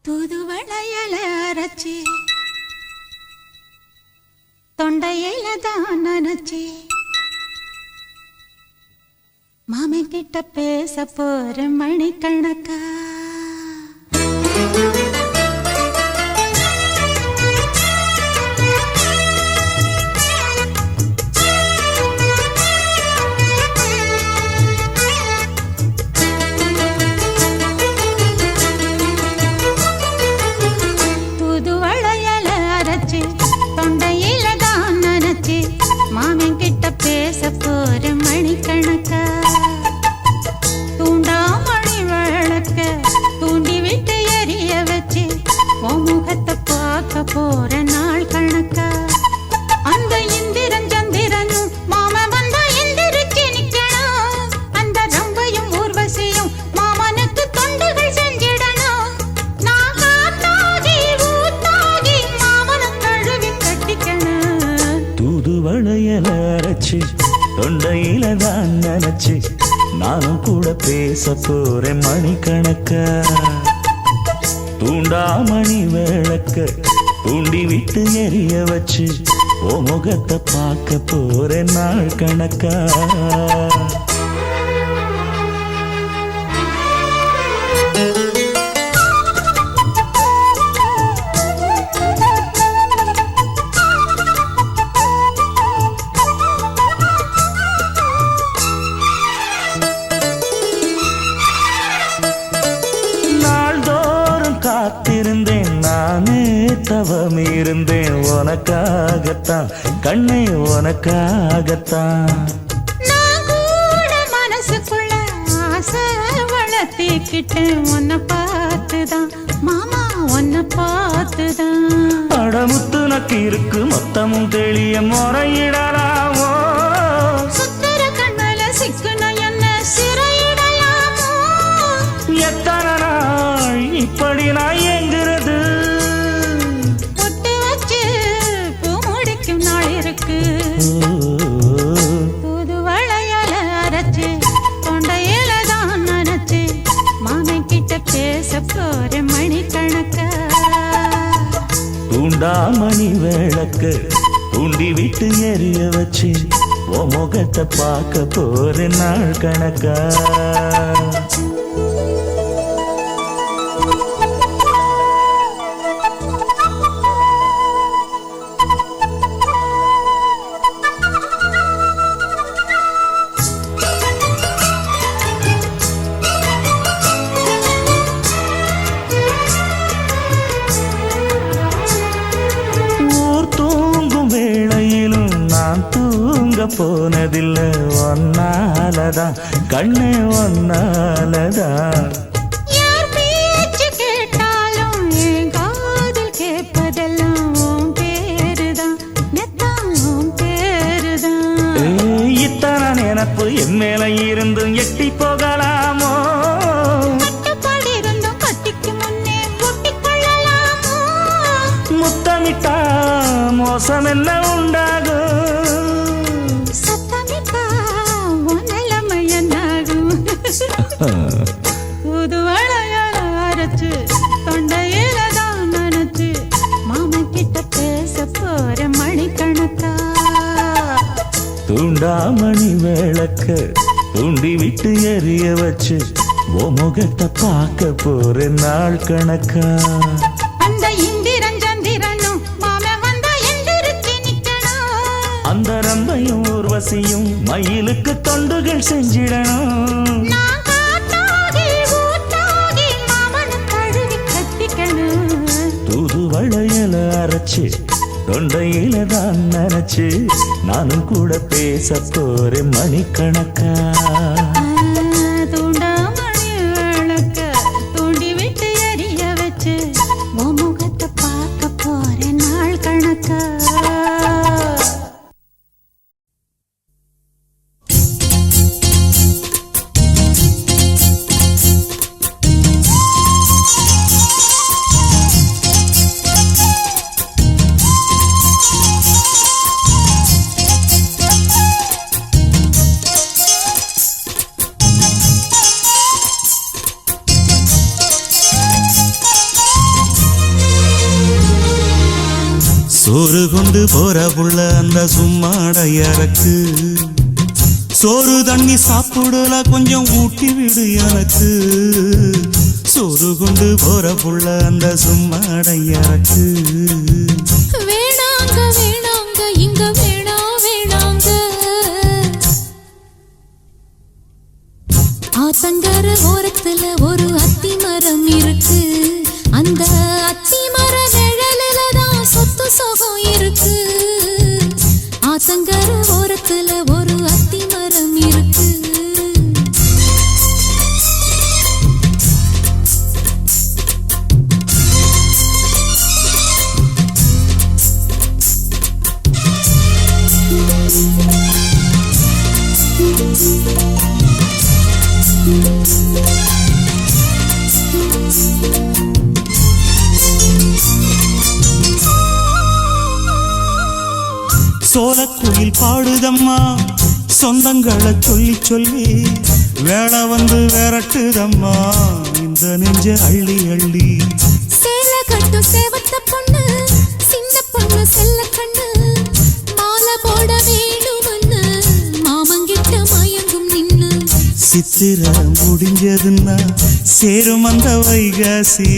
தூதுவளையல அரைச்சி தொண்டையில தான் நினைச்சி மாமன் கிட்ட பேச போற மணிக்கணக்கா பேச போற மணிக்கணக்கா தூண்டாமணி விளக்க தூண்டி விட்டு எரிய வச்சு உன் முகத்தை பார்க்க போற நாள் கணக்கா அந்த இந்திரன் சந்திரனும் மாம வந்தா எந்திரிச்சு நிக்கணும் அந்த ரம்பையும் ஊர்வசியும் மாமனுக்கு தொண்டுகள் செஞ்சிடணும் நான் காத்தாகி ஊத்தாகி மாமனை தழுவி கட்டிக்கணும் தூதுவளையல அரைச்சி தொண்டையில தான் நினைச்சு நானும் கூட பேச போறேன் மணிக்கணக்கா தூண்டாமணி விளக்க தூண்டி விட்டு எரிய வச்சு ஓ முகத்தை பார்க்க போறேன் நாள் கணக்கா காத்திருந்தேன் நானே தவம் இருந்தேன் உனக்காகத்தான் கண்ணே உனக்காகத்தான் நான் கூட மனசுக்குள்ள ஆசை வளர்த்திக்கிட்டேன் உன்னை பார்த்துதான் மாமா உன்னை பார்த்துதான் அடமுத்து நக்கு இருக்கு மொத்தமும் தெளிய முறையிடலாமோ சுத்தர கண்ணல சிக்கணும் என்ன சிறையிடலாமோ எத்தனை நாள் இப்படி நான் எங்கிறது பொட்டு வச்சு பூ முடிக்கும் நாள் இருக்கு தூதுவளையல அரைச்சு தொண்டையில தான் நினைச்சு மாமன் கிட்ட பேச போற மணிக்கணக்கா தூண்டாமணி விளக்க தூண்டி விட்டு எரிய வச்சு ஓ முகத்தை பார்க்க போற நாள் கணக்கா போனதில்லை ஒன்னாலதான் கண்ணே ஒன்னாலதான் யார் பேச்சு கேட்டாலும் என் காதில் கேட்பதெல்லாம் உன் பேருதான் நெத்தான் உன் பேருதான் இத்தனை நினப்பு என் மேல இருந்தும் எட்டி போகலாமோ கட்டுப்பாடு இருந்தும் கட்டிக்கு முன்னே கூட்டிக் கொள்ளலாமோ முத்தமிட்டா மோசம் என்ன உண்டாகும் தூதுவளையல அரைச்சு தொண்டையில தான் நினைச்சு மாமன் கிட்ட பேச போற மணிக்கணக்கா தூண்டாமணி விளக்க தூண்டி விட்டு எரிய வச்சு ஓ முகத்தை பார்க்க போற நாள் கணக்கா அந்த இந்திரன் சந்திரனும் மாமன் வந்தா எந்திரிச்சு நிக்கணும் அந்த ரம்பையும் ஊர்வசியும் மயிலுக்கு தொண்டுகள் செஞ்சிடணும் தூதுவளையல அரைச்சு தொண்டையில தான் நினைச்சு நானும் கூட பேச போறேன் மணிக்கணக்கா தூண்டாமணி விளக்க தூண்டி விட்டு எரிய வச்சு உன் முகத்தை பார்க்க போறேன் நாள் கணக்கா சோறு கொண்டு போற புள்ள அந்த சும்மாடையறக்கு சோறு தண்ணி சாப்பிடல கொஞ்சம் ஊட்டி விடு எனக்கு சோறு கொண்டு போற புள்ள அந்த சும்மாடையறக்கு வேணாங்க வேணாங்க இங்க வேணாங்க ஆத்தங்கர ஓரத்துல ஒரு அத்தி மரம் இருக்கு அந்த அத்தி மர நிழலில தான் சொத்து சுகம் இருக்கு ஆத்தங்கர ஓரத்துல ஒரு அத்தி மரம் இருக்கு சோலக்குயில் பாடுதம்மா சொந்தங்களை சொல்லி சொல்லி வேளை வந்து விரட்டுதம்மா இந்த நெஞ்ச அள்ளி அள்ளி சேல கட்டும் சேவத்த பொண்ணு சின்ன பொண்ணு செல்ல கண்ணு மாலை போட வேணும்னு மாமங்கிட்ட மயங்கும் நின்னு சித்திர முடிஞ்சதுன்னா சேரும் அந்த வைகாசி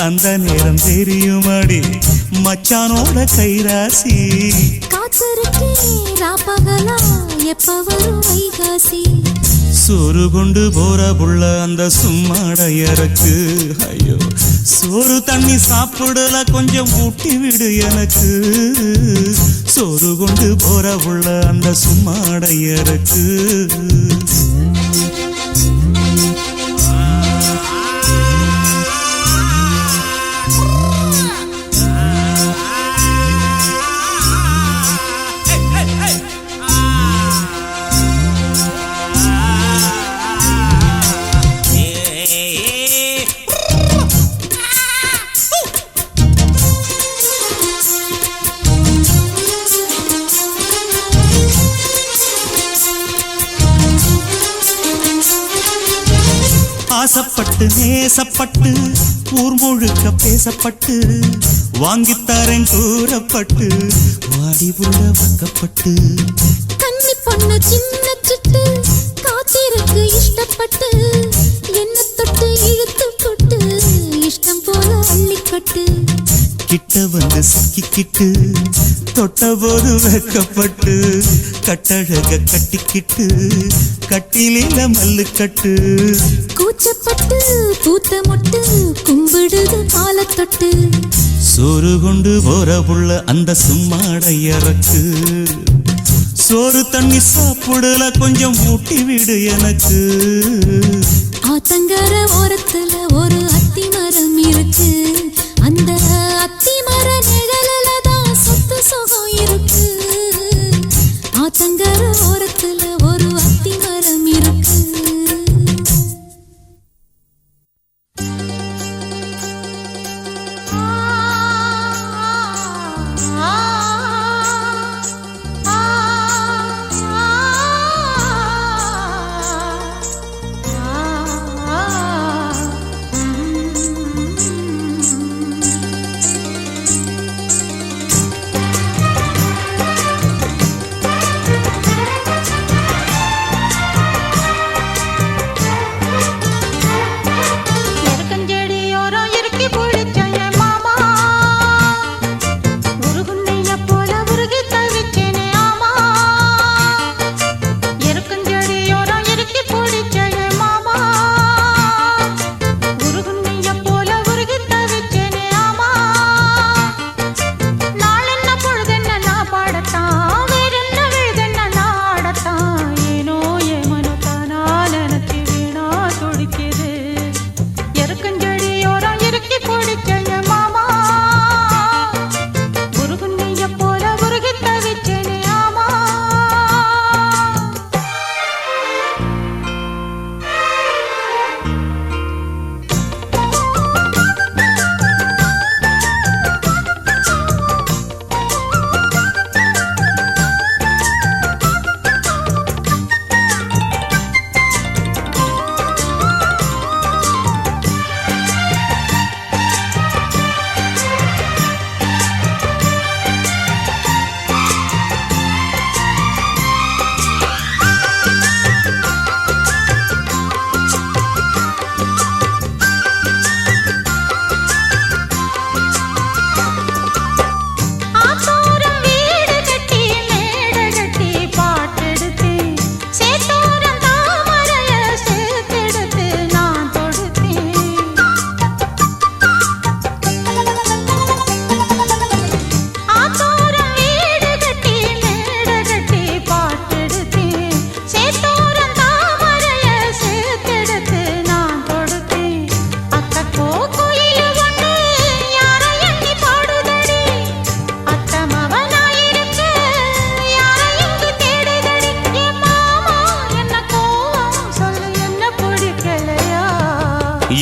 அந்த நேரம் தெரியுமாடி மச்சானோட கைராசி காத்திருக்கே ராப்பகலா எப்ப வரும் வைகாசி சோறு கொண்டு போற புள்ள அந்த சும்மாடையறக்கு ஐயோ சோறு தண்ணி சாப்பிடல கொஞ்சம் ஊட்டி விடு எனக்கு சோறு கொண்டு போற புள்ள அந்த சும்மாடையறக்கு ஆசப்பட்டு நேசப்பட்டு ஊர் முழுக்க பேசப்பட்டு வாங்கித்தாரன் கூறப்பட்டு வாடி புள்ள வாக்கப்பட்டு கன்னி பொண்ணு சின்ன சிட்டு காத்திருக்கு இஷ்டப்பட்டு என்ன தொட்டு இழுத்து கொட்டு இஷ்டம் போல அள்ளிக்கட்டு கிட்ட வந்து சிக்கிக்கிட்டு தொட்ட போது வெக்கப்பட்டு கட்டழக கட்டிக்கிட்டு கட்டிலில மல்லு கட்டு கூச்சப்பட்டு பூத்த மொட்டு கும்பிடுது பால தொட்டு சோறு கொண்டு போற புள்ள அந்த சும்மாடையறக்கு சோறு தண்ணி சாப்பிடல கொஞ்சம் ஊட்டி விடு எனக்கு ஆத்தங்கர ஓரத்துல ஒரு அத்தி மரம் இருக்கு அந்த அத்தி மர நிழலில தான் சொத்து சுகம் இருக்கு ஆத்தங்கர ஓரத்துல ஒரு அத்தி மரம் இருக்கு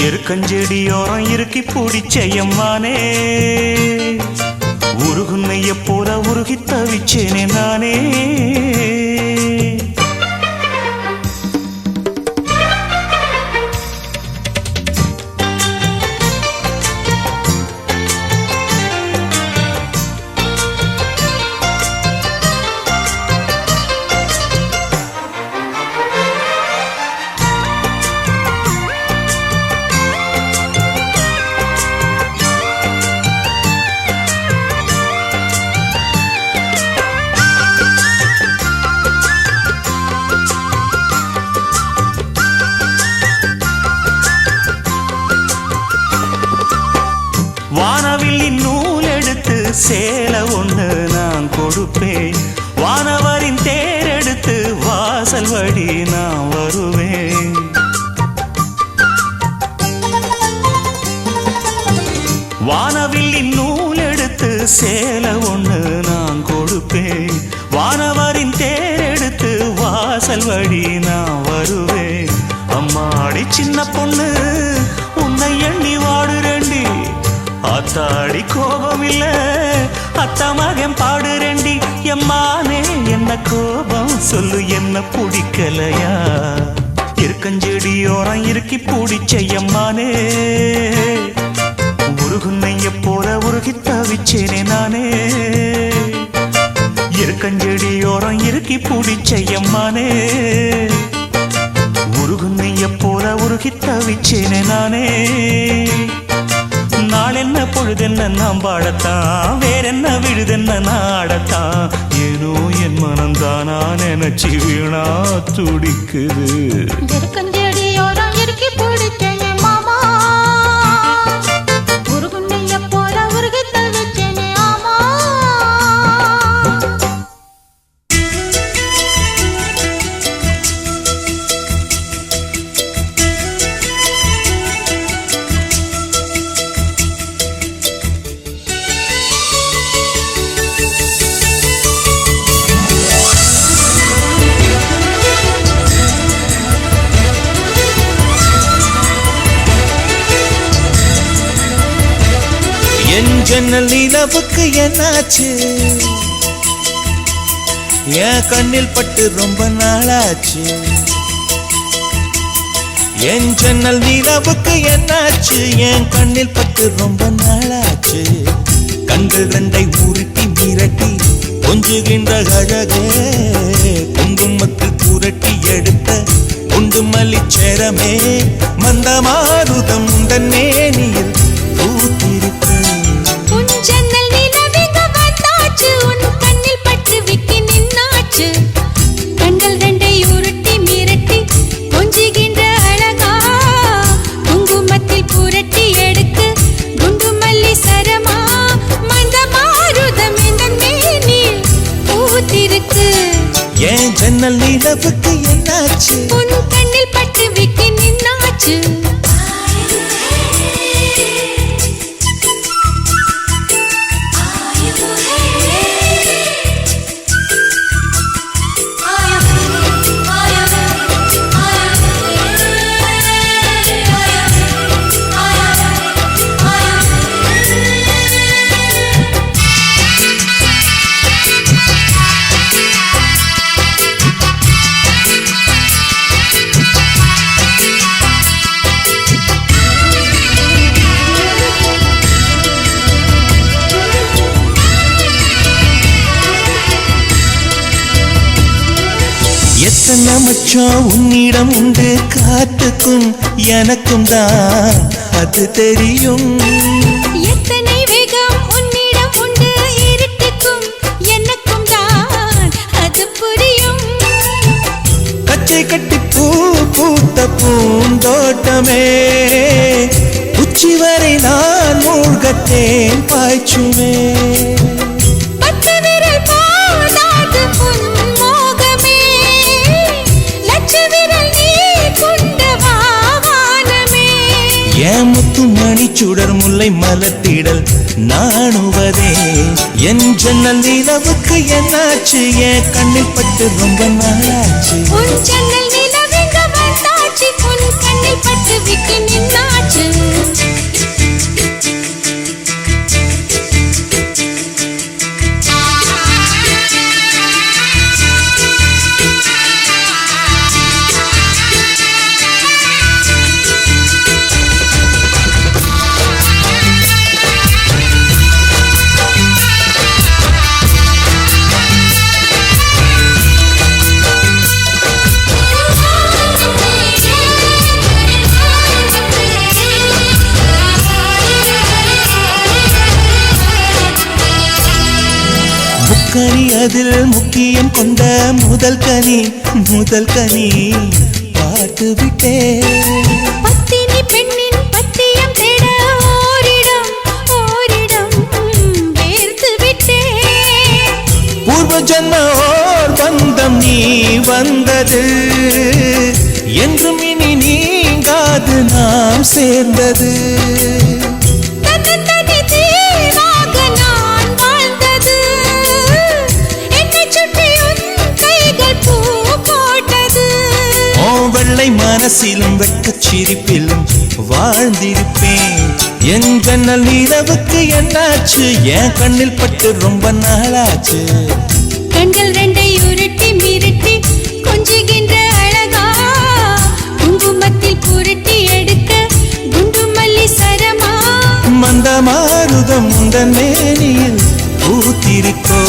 எருக்கஞ்செடியோரம் இறுக்கி பிடிச்சையம்மானே உருகுன்னைய போல உருகி தவிச்சேனே நானே வானவில்லின் நூல் எடுத்து சேலை ஒண்ணு நான் கொடுப்பேன் வானவரின் தேர் எடுத்து வாசல் வழி நான் வருவேன் வானவில்லின் நூல் எடுத்து சேலை ஒண்ணு நான் கொடுப்பேன் வானவரின் தேர் எடுத்து வாசல் வழி நான் வருவேன் அம்மாடி சின்ன பொண்ணு உன்னை எண்ணி வாடுறேண்டி ஆத்தாடி கோபம் இல்ல அத்தா மகன் பாடுறேண்டி எம்மானே என்ன கோபம் சொல்லு என்ன பிடிக்கலையா இருக்கஞ்செடியோரம் இறுக்கி பிடிச்சையம்மானே உருகுன்னைய போல உருகி தவிச்சேனே நானே இருக்கஞ்செடியோரம் இறுக்கி பிடிச்சையம்மானே உருகுன்னைய போல உருகி தவிச்சேனே நானே நாளென்ன பொழுதென்ன நாம் பாடத்தான் வேறென்ன விழுதென்ன நாடத்தான் ஏனோ என் மனம்தானா நினைச்சு வீணா துடிக்குது இருக்கஞ்செடியோரம் இறுக்கி பிடிச்சேனே மாமா உருகுன்னைய போல உருகி தவிச்சேனே ஆமா என் ஜன்னல் நிலவுக்கு என்னாச்சு என் கண்ணில் பட்டு ரொம்ப நாளாச்சு என் ஜன்னல் நிலவுக்கு என்னாச்சு என் கண்ணில் பட்டு ரொம்ப நாளாச்சு கண்கள் ரெண்டை உருட்டி மிரட்டி கொஞ்சுகின்ற அழகே குங்குமத்தில் புரட்டி எடுத்த குண்டு மல்லிச்சேரமே மந்தமாருதம் தன்னேனியில் பூத்திருக்க ஜன்னல் நிலவிங்க வந்தாச்சு உன் கண்ணில் பட்டு விக்கி நின்னாச்சு கண்கள் ரெண்டை உருட்டி மிரட்டி கொஞ்சுகின்ற அழகா குங்குமத்தில் புரட்டி எடுத்து குண்டு மல்லி சரமா மந்த மாருதம் இந்த மேனில் பூத்திருக்கு ஏன் ஜன்னல் நிலவுக்கு என்னாச்சு உன் கண்ணில் பட்டு விக்கி நின்னாச்சு எத்தனை மச்சம் உன்னிடம் உண்டு காத்துக்கும் எனக்கும் தான் அது தெரியும் எத்தனை வேகம் உன்னிடம் உண்டு இருட்டுக்கும் எனக்கும் தான் அது புரியும் கச்சை கட்டி பூ பூத்த பூந்தோட்டமே உச்சி வரை நான் மூழ்கத்தேன் பாய்ச்சுமே பத்து விரல் போடாது உன் மோகமே லட்ச விரல் நீ கொண்ட வாவானமே ஏன் முத்து மணிச்சுடர் முல்லை மலத்திடல் நாணுவதே என் ஜன்னல் நிலவுக்கு என்னாச்சு என் கண்ணில் பட்டு ரொம்ப நாளாச்சு உன் ஜன்னல் நிலவிங்க வந்தாச்சு உன் கண்ணில் பட்டு விக்கி நின்னாச்சு மனதில் முக்கியம் கொண்ட முதல் கனி பார்த்து விட்டேன். பத்தினி பெண்ணின் பத்தியம் தேட ஓரிடம் வேர்த்து விட்டேன். பூர்வ ஜன்ம ஓர் பந்தம் நீ வந்தது என்றும் இனி நீங்காது நாம் சேர்ந்தது. வெள்ளை மனசிலும் வெட்கச் சிரிப்பிலும் வாழ்ந்திருப்பேன். என் ஜன்னல் நிலவுக்கு என்னாச்சு? என் கண்ணில் பட்டு ரொம்ப நாளாச்சு. கண்கள் ரெண்டை உருட்டி மிரட்டி கொஞ்சுகின்ற அழகா, குங்குமத்தில் புரட்டி எடுக்க குண்டு மல்லி சரமா. மந்த மாருதம் உந்தன் மேனியில் பூத்திருக்கோ.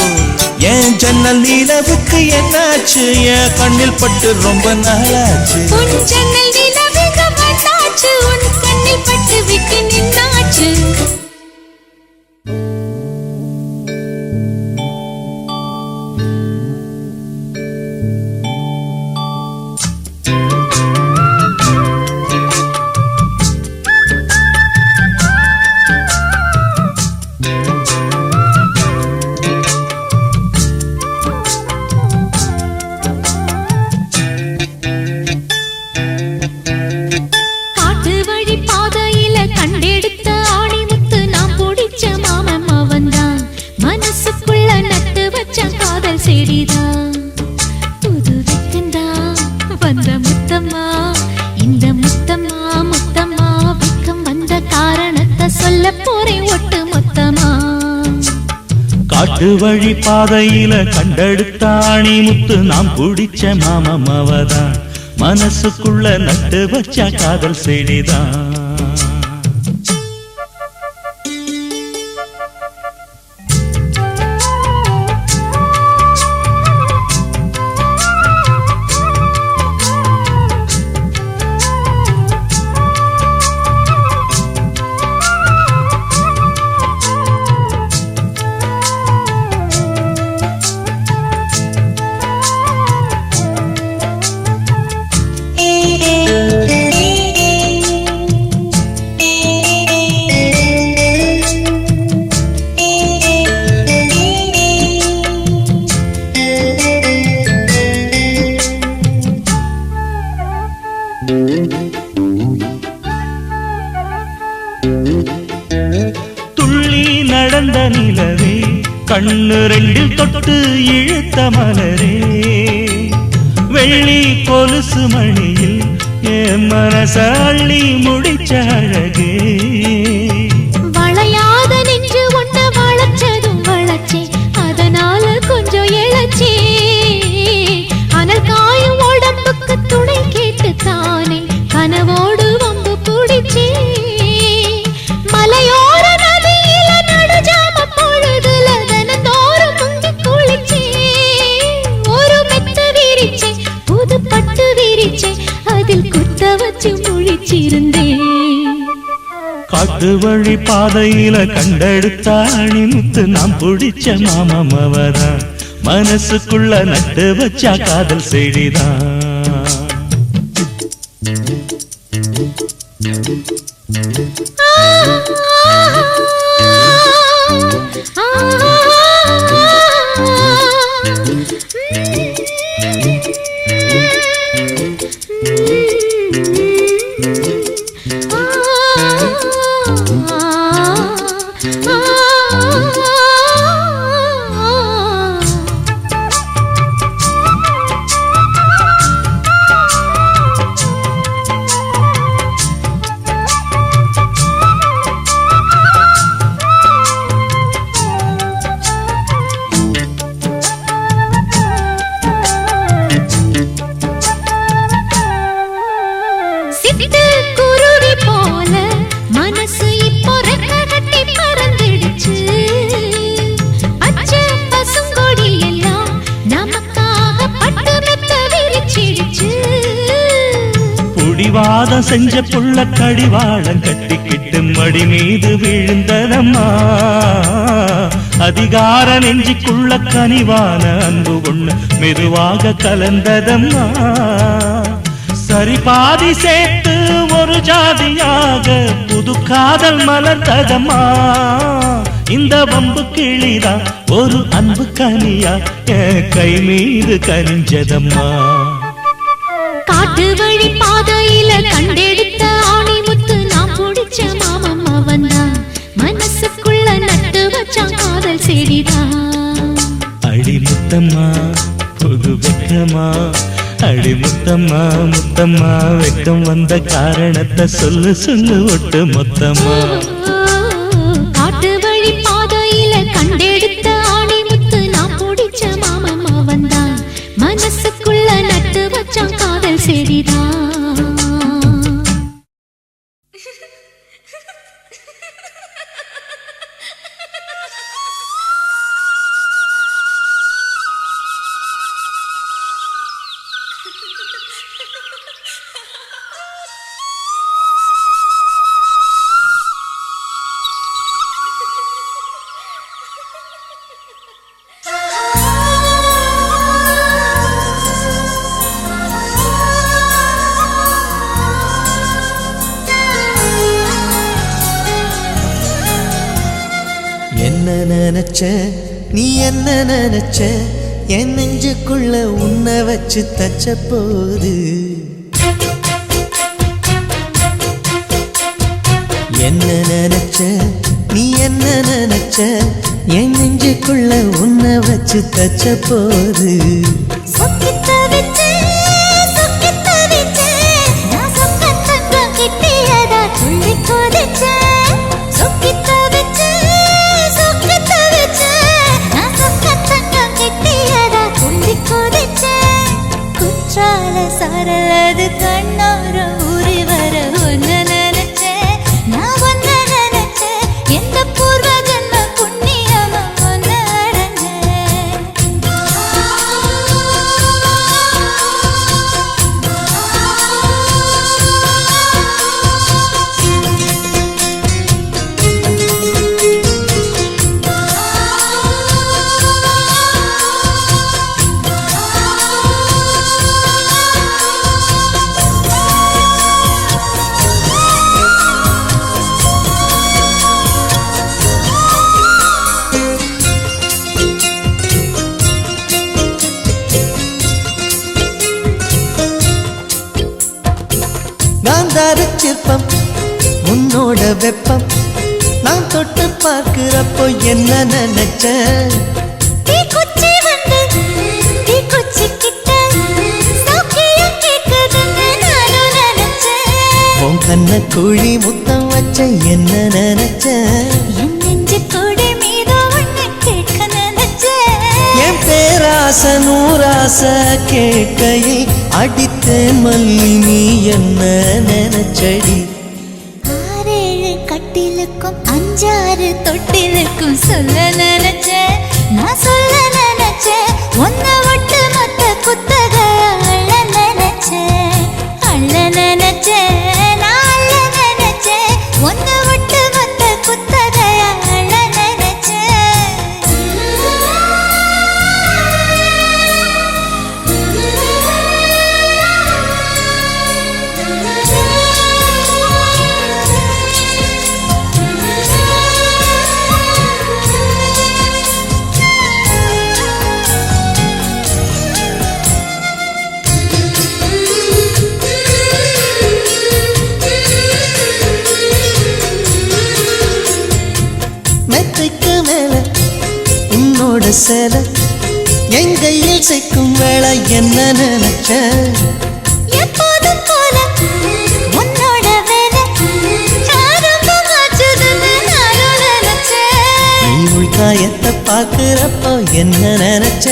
என் ஜன்னல் நிலவுக்கு என்னாச்சு? என் கண்ணில் பட்டு ரொம்ப நாளாச்சு. உன் ஜன்னல் நிலவுக்கு வந்தாச்சு, உன் கண்ணில் பட்டு விட்டு நின்னாச்சு. காட்டு வழி பாதையில கண்டெடுத்த ஆணி முத்து நாம் பிடிச்ச மாமம் அவதான், மனசுக்குள்ள நட்டு வச்ச காதல் செடிதான். துள்ளி நடந்த நிலவே கண்ணு ரெண்டில் தொட்டு இழுத்த மலரே, வெள்ளி கொலுசு மணியில் என் மனச அள்ளி முடிச்ச அழகே. வளையாத நின்று ஒன்ன வளைச்சதும் வளைச்சே, அதனால கொஞ்சம் இழைச்சே. அனல் காயும் உடம்புக்கு துணை கேட்டு தானே கனவோடு வம்பு பிடிச்சே. மலையோர நதியில நடுஜாம பொழுதுல தினந்தோறும் முங்கி குளிச்சே. ஒரு மெத்த விரிச்சே, புது பட்டு விரிச்சே, அதில் குத்த வச்சு முழிச்சிருந்தேன். காட்டு வழி பாதையில கண்டெடுத்த ஆணி முத்து நாம் பிடிச்ச மாமம் அவதான், மனசுக்குள்ள நட்டு வச்ச காதல் செடிதான். பிடிவாதம் செஞ்ச புள்ள கடிவாளம் கட்டிக்கிட்டு மடி மீது விழுந்ததம்மா, அதிகார நெஞ்சுக்குள்ள கனிவான அன்பு ஒண்ணு மெதுவாக கலந்ததம்மா. சரி பாதி சேர்த்து ஒரு ஜாதியாக புது காதல் மலர்ந்ததம்மா. இந்த வம்பு கிளிதா ஒரு அன்பு கனியா என் கை மீது கனிஞ்சதம்மா. காட்டு வழி பாதையில கண்டெடுத்த ஆணி முத்து நான் பிடிச்ச மாமம் அவன்தான். மனசுக்குள்ள நட்டு வச்சான் காதல் செடிதான். அடி முத்தம்மா புது வெக்கமா, அடி முத்தம்மா முத்தம்மா வெக்கம் வந்த காரணத்தை சொல்லு சொல்லு ஒட்டு மொத்தமா. காட்டு வழி பாதையில கண்டெடுத்த ஆணி முத்து நான் பிடிச்ச மாமம் அவன்தான். மனசுக்குள்ள நட்டு வச்சான் காதல் செடிதான். என்ன நினைச்ச நீ என்ன நினைச்ச என் நெஞ்சுக்குள்ள உன்னை வச்சு தச்ச போது. என்ன நினைச்ச நீ என்ன நினைச்ச என் நெஞ்சுக்குள்ள உன்னை வச்சு தச்ச போது. சரலது கண்ணோர ஊறி வர ஒன்ன நினைச்சேன், நான் ஒன்ன நினைச்சேன். எந்த பூர்வ ஜன்ம புண்ணியமா ஒன்ன அடைஞ்சேன். சிற்பம் உன்னோட வெப்பம் நான் தொட்டு பார்க்கிறப்போ என்ன நினைச்ச. தீக்குச்சி வந்து தீக்குச்சி கிட்ட சௌக்கியம் கேட்குதுன்னு நானும் நினைச்சேன். உன் கண்ண குழி முத்தம் வச்ச என்ன நினைச்ச. என் நெஞ்சு கொடி மீது ஒண்ணு கேட்க நினைச்சேன். என் பேராச நூராச கேட்கையில் அடித்தேன் மல்லி நீ என்ன நினைச்சடி. 6 கட்டிலுக்கும் 5 தொட்டிலுக்கும் சொல்ல நினைச்சேன், நான் சொல்ல நினைச்சேன். ஒன்ன விட்டு மொத்த குத்தக அள்ள நினைச்சேன், அள்ள நினைச்சேன். நான் அள்ள நினைச்சேன், ஒன்ன விட்டு மொத்த குத்தக அள்ள நினைச்சேன். மெத்தைக்கு மேல உன்னோட சேல என் கையில் சேர்க்கும் வேளை என்ன நினைச்ச. எப்போதும் போல உன்னோட வேலை ஆரம்பமாச்சுதுன்னு நானும் நினைச்சேன். நீ உள்காயத்தை பார்க்கிறப்போ என்ன நினைச்ச.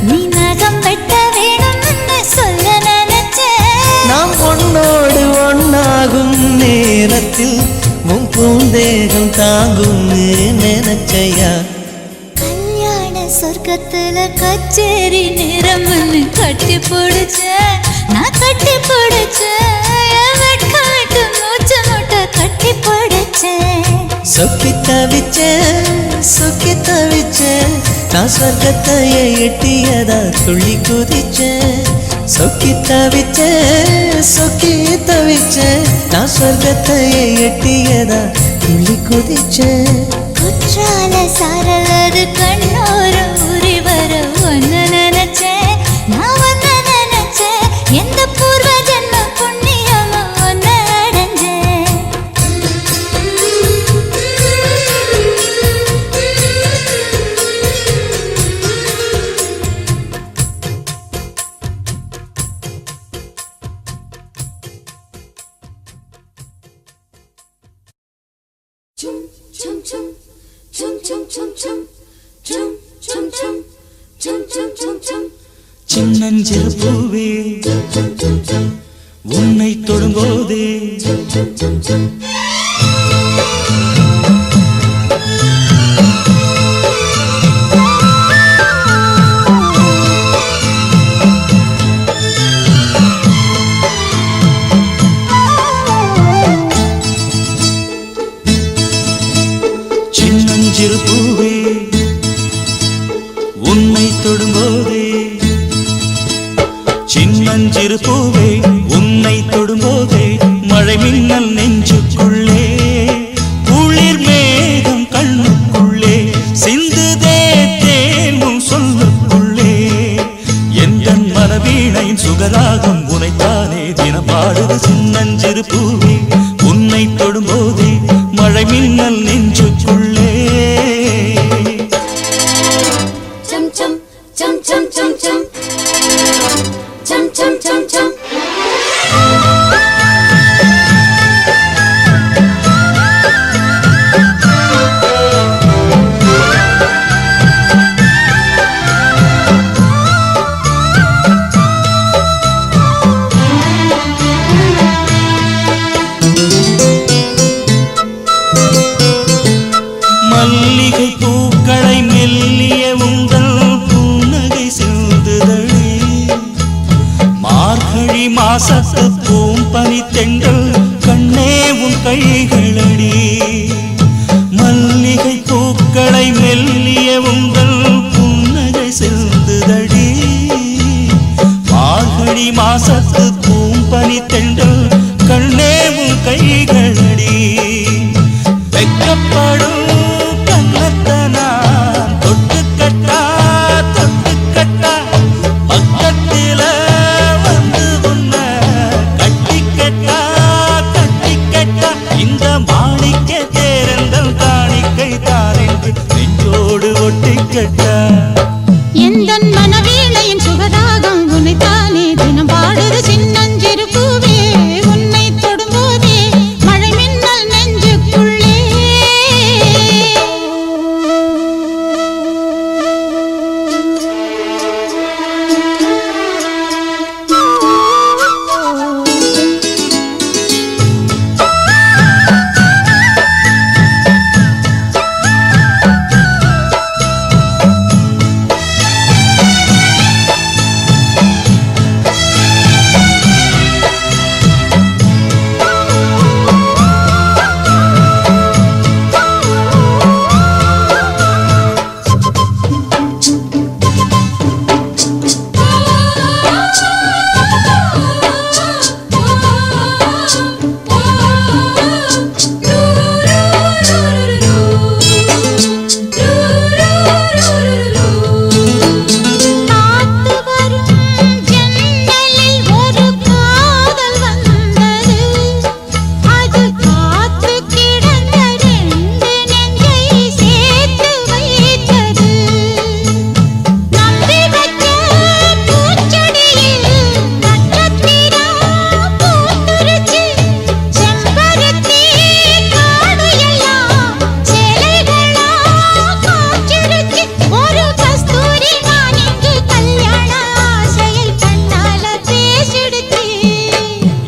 நீ நகம் வெட்ட வேணும்னு சொல்ல நினைச்சேன். நாம் ஒன்னோடு ஒன்னாகும் நேரத்தில் உன் பூந்தேகம் தாங்கும்னு நினைச்சையா. கல்யாண சொர்க்கத்துல கச்சேரி நேரம்னு கட்டி பிடிச்சேன், நான் கட்டி பிடிச்சேன். வெட்காட்டு மூச்சு முட்டை கட்டி பிடிச்சேன். சொக்கி தவிச்சேன் சொக்கி தவிச்சேன் நான் சொர்க்கத்தையே எட்டியதா துள்ளி குதிச்சேன் சொக்கி தவிச்சேன் நான் சொர்க்கத்தையே எட்டியதா துள்ளி குதிச்சேன் குற்றால சாரலது கண்ணோர ஊறி வர ஒன்னு நினைச்சேன் நான் வந்து நினைச்சேன் எந்த பூர்வ ஜென்ம புண்ணியமா ஒன்னு அடைஞ்சேன் chum chum chum chum chum chum chum chum chum chum chum chum chum சின்னஞ்சிறு பூவே உன்னை தொடும்போதே சின்னஞ்சிறு பூவே உன்னை தொடும்போதே சின்னஞ்சிறு பூவே உன்னை தொடும்போதே மழை மின்னல் நெஞ்சுக்குள்ளே குளிர் மேகம் கண்ணுக்குள்ளே சிந்துதே தேனும் சொல்லுக்குள்ளே என் மனவீணையின் சுகராகம் உனைத்தானே தினம் பாடுது சின்னஞ்சிறு பூவே உன்னை தொடும்போதே மழை மின்னல் நெஞ்சுக்குள்ளே chum chum chum chum chum chum chum chum chum chum மல்லிகை பூக்களை மெல்லிய உங்கள் புன்னகை சிந்துதழி மார்கழி மாசத்து பூம்பனி தென்றல் கண்ணே உன் கைகளடி மல்லிகை பூக்களை மெல்லிய உங்கள் புன்னகை சிந்துதழி மார்கழி மாசத்து பூம்பனி தென்றல் கண்ணே உன் கைகளடி வெக்கப்படும் தொட்டுக்கட்டா பக்கத்தில வந்து உன்ன கட்டிக்கட்டா இந்த மாணிக்க தேரந்தல் காணிக்கை தாரென்று நெஞ்சோடு ஒட்டிக்கட்டா எந்தன் மனவீணையின் சுகராகம் உனைத்தானே தினம் பாடுது சின்னஞ்சிறு பூவே உன்னை தொடும்போதே மழை மின்னல் நெஞ்சுக்குள்ளே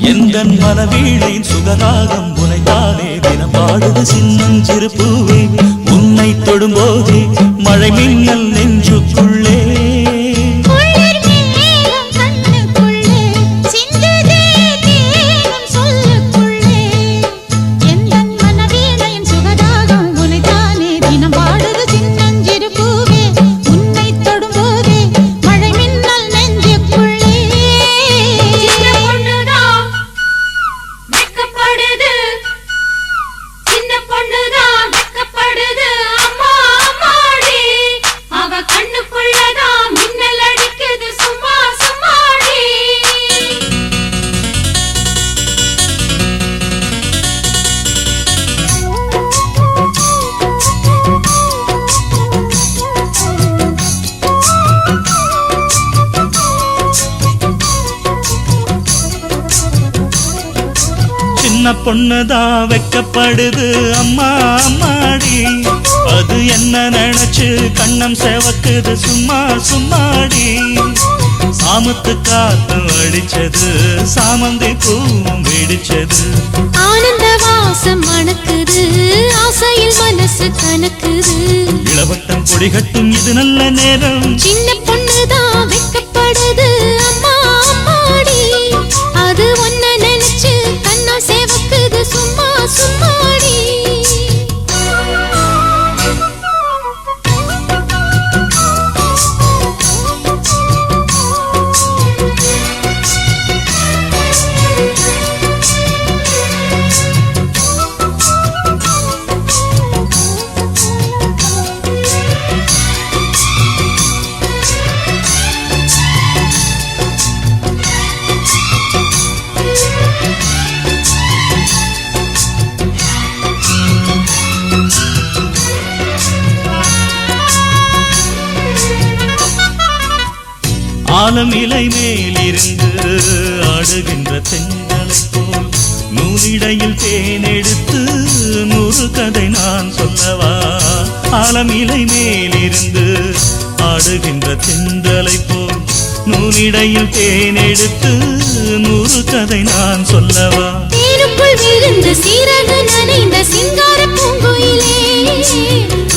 எந்தன் மனவீணையின் சுகராகம் உனைத்தானே தினம் பாடுது சின்னஞ்சிறு பூவே உன்னை தொடும்போதே மழை மின்னல் நெஞ்சுக்குள்ளே உன்னை சின்ன பொண்ணுதான் வெக்கப்படுது அம்மா அம்மாடி அது என்ன நினைச்சு கண்ணம் செவக்குது சும்மா சும்மாடி சாமத்து காத்து அடிச்சது சாமந்தி பூவும் வெடிச்சது ஆனந்த வாசம் மணக்குது ஆசையில் மனசு கணக்குது இளவட்டம் கொடிகட்டும் இது நல்ல நேரம் சின்ன பொண்ணுதான் வெக்கப்படுது அம்மா அம்மாடி அது ஒன்ன நினைச்சு கண்ணா சேவக்குது சும்மா சும்மாடி ஆலம் இலை மேலிருந்து ஆடுகின்ற தென்றலை போல் நூலிடையில் தேனெடுத்து 100 கதை நான் சொல்லவா ஆலம் இலை மேலிருந்து ஆடுகின்ற தென்றலை போல் நூலிடையில் தேனெடுத்து 100 கதை நான் சொல்லவா தேனுக்குள் விழுந்து சீரக நனைந்த சிங்கார பூங்குயிலே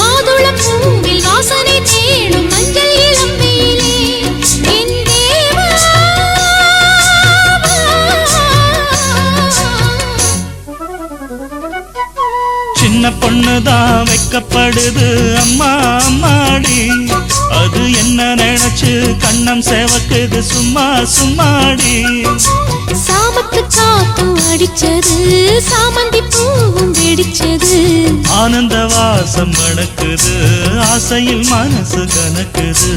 மாதுளம் பூவில் வாசனை தேடும் மஞ்சள் இளம்பெயிலே என் தேவா சின்ன பொண்ணுதான் வெக்கப்படுது அம்மா அம்மாடி அது என்ன நினைச்சு கண்ணம் செவக்குது சும்மா சும்மாடி சாமத்து காத்தும் அடிச்சது சாமந்தி பூவும் வெடிச்சது ஆனந்த வாசம் மணக்குது ஆசையில் மனசு கணக்குது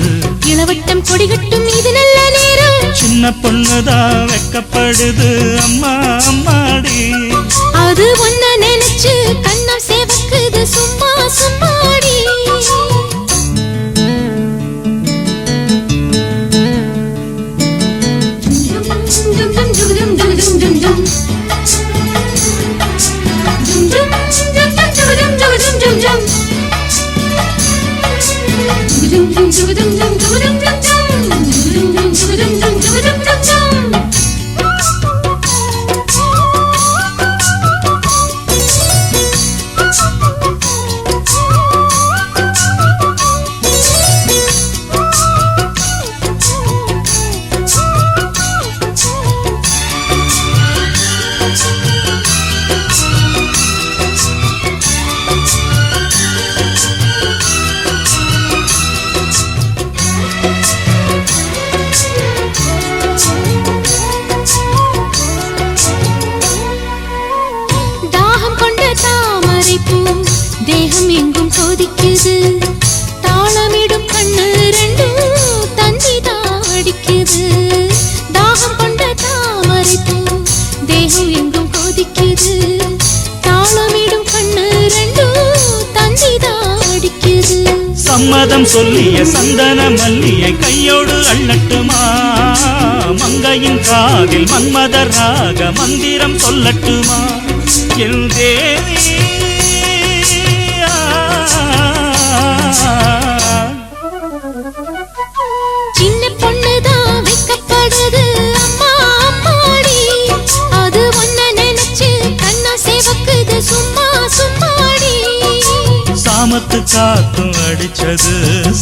இளவட்டம் கொடிகட்டும் இது நல்ல நேரம் சின்ன பொண்ணுதான் வெக்கப்படுது அம்மா அம்மாடி அது ஒன்ன நினைச்சு கண்ணம் சேவக்குது சும்மா சும்மாடி தேகம் எங்கும் கொதிக்குது தாளமிடும் கண்ணு ரெண்டும் தந்திதான் அடிக்குது தாகம் கொண்ட தாமரை பூ தேகம் எங்கும் கொதிக்குது தாளமிடும் கண்ணு ரெண்டும் தந்திதான் அடிக்குது சம்மதம் சொல்லிய சந்தன மல்லியை கையோடு அள்ளட்டுமா மங்கையின் காதில் மன்மதராக மந்திரம் சொல்லட்டுமா என் தேவி சின்ன பொண்ணுதான் வெக்கப்படுது அம்மா அம்மாடி அது ஒன்ன நினைச்சு கண்ணா சேவக்குது சும்மா சும்மாடி சாமத்து காத்தும் அடிச்சது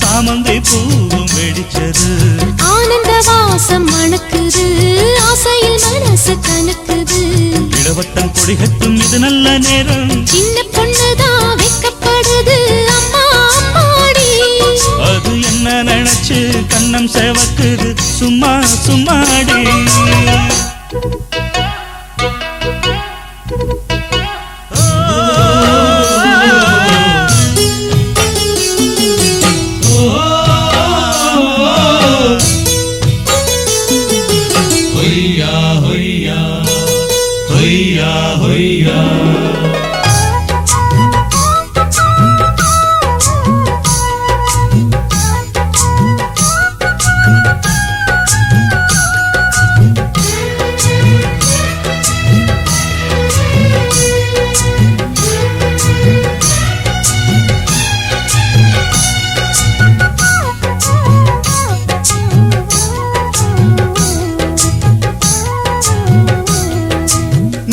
சாமந்தி பூவும் வெடிச்சது ஆனந்த வாசம் மணக்குது ஆசையில் மனசு கணக்குது இளவட்டம் கொடிகட்டும் இது நல்ல நேரம் சின்ன பொண்ணுதான் வெக்கப்படுது அம்மா அம்மாடி அது என்ன நினைச்சு கண்ணம் செவக்குது சும்மா சும்மாடி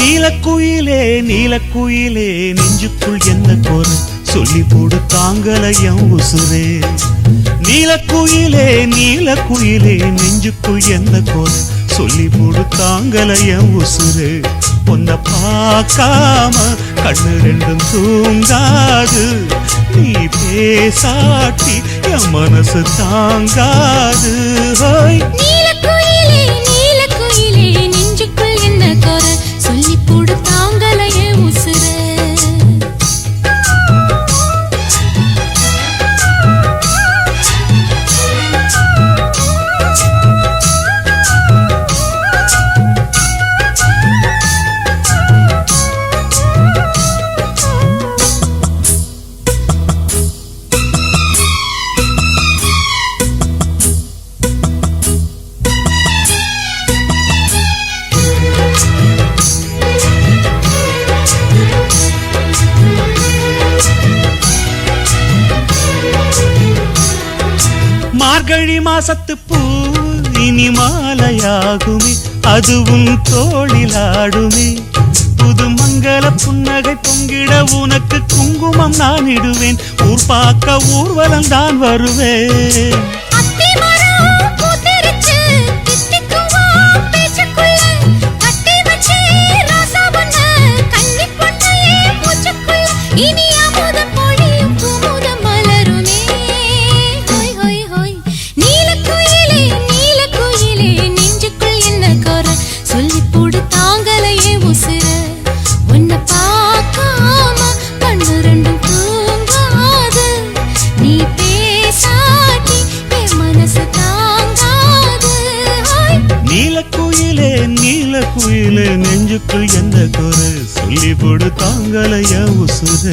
நீலக்குயிலே நீலக்குயிலே நெஞ்சுக்குள் என்ன கோர சொல்லி போடு தாங்கலையம் உசுரே. நீலக்குயிலே நீலக்குயிலே நெஞ்சுக்குள் என்ன கோர சொல்லி போடு தாங்கலையம் உசுரே. உன்னை பார்க்காம கண்ணு ரெண்டும் தூங்காது, நீ பேசாட்டி என் மனசு தாங்காது. நீலக்குயிலே நீலக்குயிலே நெஞ்சுக்குள் என்ன கோர சொல்லி போடு தாங்கலையே உசுர. மார்கழி மாசத்து பூ இனி மாலையாகுமே, அதுவும் தோளிலாடுமே. புது மங்கள புன்னகை பொங்கிட உனக்கு குங்குமம் நான் இடுவேன். ஊர் பார்க்க ஊர்வலம் தான் வருவேன். நீலக்குயிலே நீலக்குயிலே நெஞ்சுக்குள் என்ன கோர சொல்லி போடு தாங்கலையா உசுர.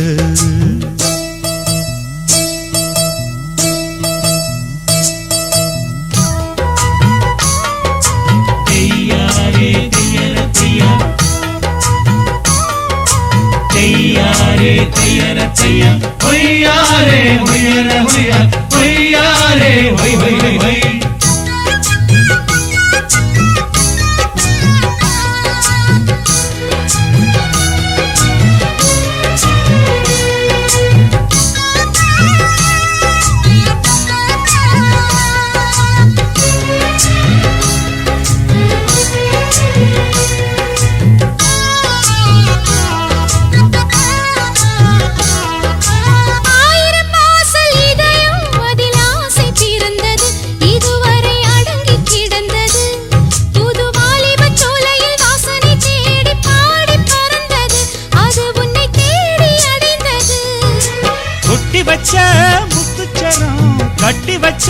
முத்துச்சரம் கட்டி வச்ச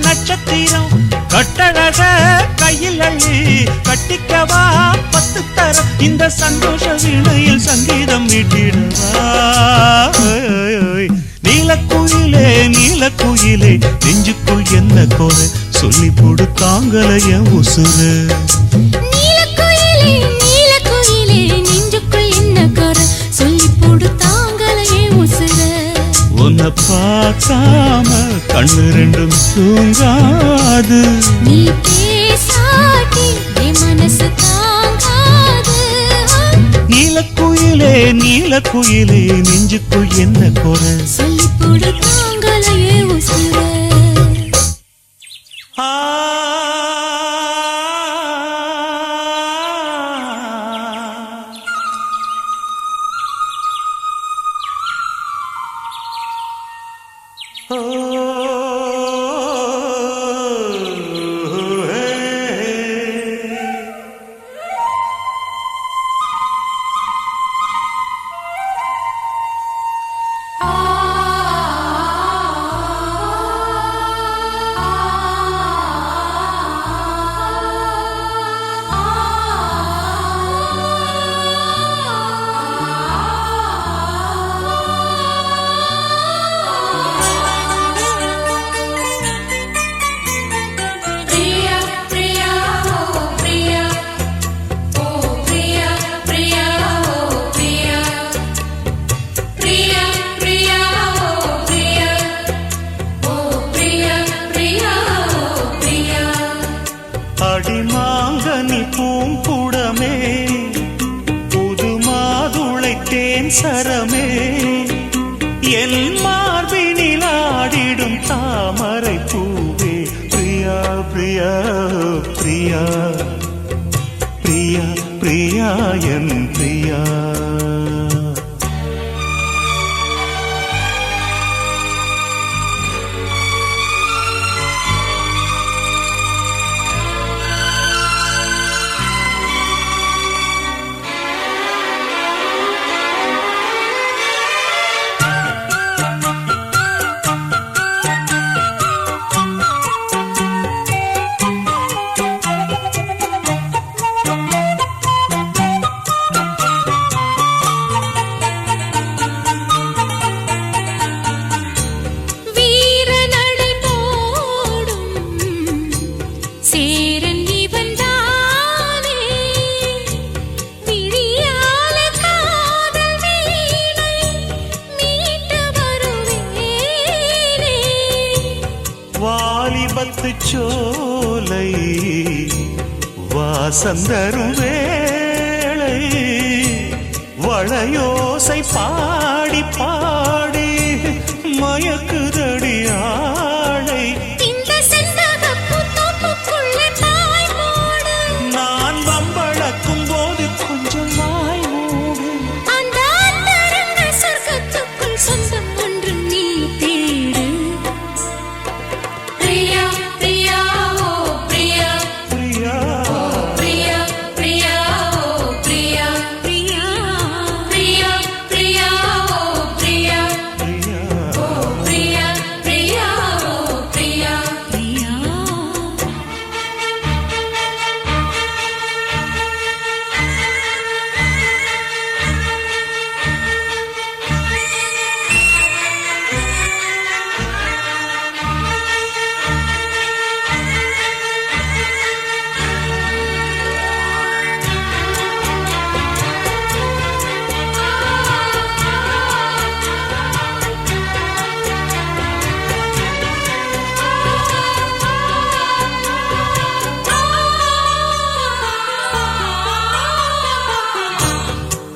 நட்சத்திரம் கட்டழக கையில் அள்ளி கட்டிக்கவா 10 தரம். இந்த சந்தோஷ வீணையில் சங்கீதம் மீட்டிடவா. நீலக்குயிலே நீலக்குயிலே நெஞ்சுக்குள் என்ன கோர சொல்லி போடு தாங்கலைய உசுர. நீலக்குயிலே நீலக்குயிலே நெஞ்சுக்குள் என்ன கோர சொல்லி போடு தாங்கலையே உசுர. உன்னை பார்க்காம கண்ணு ரெண்டும் தூங்காது, நீ பேசாட்டி என் மனசு தாங்காது. நீலக்குயிலே நீலக்குயிலே நெஞ்சுக்குள் என்ன கோர சொல்லி போடு தாங்கலையே உசுர. தேன் சரமே என் மார்பினில் ஆடிடும் தாமரை பூவே பிரியா பிரியா பிரியா பிரியா பிரியா என் பிரியா வாலிபத்து சோலை வாசந்தரும் வேளை வளையோசை பாடி பாடி மயக்குதடி ஆளை நான் வம்பளக்கும் போது கொஞ்சம் வாய் மூடு அந்த அந்தரங்க சொர்க்கத்துக்குள் சொந்தம் ஒன்று நீ தேடு பிரியா பிரியா ஓ பிரியா பிரியா பிரியா பிரியா ஓ பிரியா பிரியா பிரியா பிரியா ஓ பிரியா பிரியா ஓ பிரியா பிரியா ஓ பிரியா பிரியா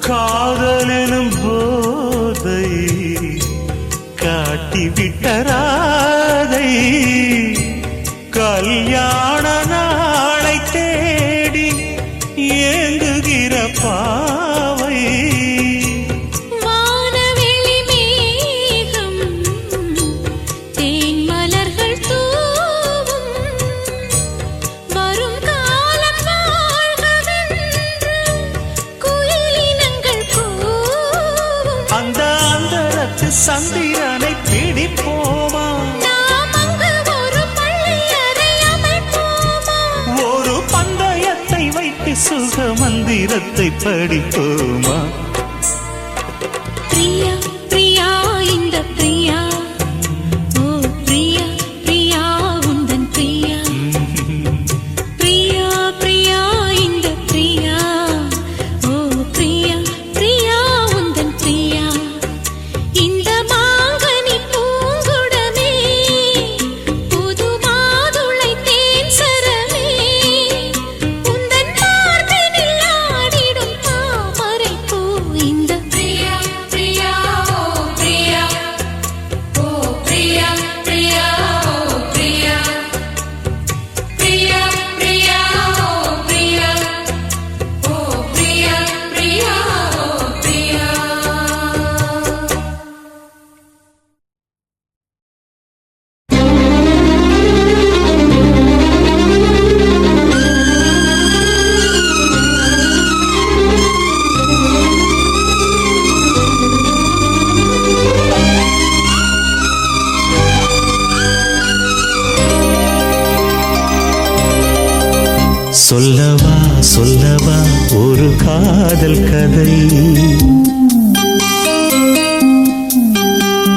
காதலெனும் போதை காட்டி விட்டராதை கல்யாண நாளை தேடி ஏங்குகிற பாவை வானவெளி மேகம் தேன் மலர்கள் தூவும் வரும் காலம் வாழ்கவென்று குயிலினங்கள் கூவும் அந்த அந்தரத்து சந்திரனை பிடிப்போமா நாம் அங்கு ஒரு பள்ளியறை அமைப்போமா ஒரு பந்தயத்தை வைத்து சுக மந்திரத்தை படிப்போமா பிரியா பிரியா இந்த பிரியா ஓ பிரியா பிரியா உந்தன் பிரியா பிரியா பிரியா இந்த பிரியா ஓ பிரியா பிரியா உந்தன் பிரியா இந்த மாங்கனி பூங்குடமே புது மாதுளை தேன் சரமே உந்தன் மார்பினில் ஆடிடும் தாமரை பூ இந்த பிரியா பிரியா ஓ பிரியா ஓ பிரியா பிரியா ஓ பிரியா பிரியா பிரியா ஓ பிரியா ஓ பிரியா பிரியா ஓ பிரியா சொல்லவா சொல்லவா ஒரு காதல் கதை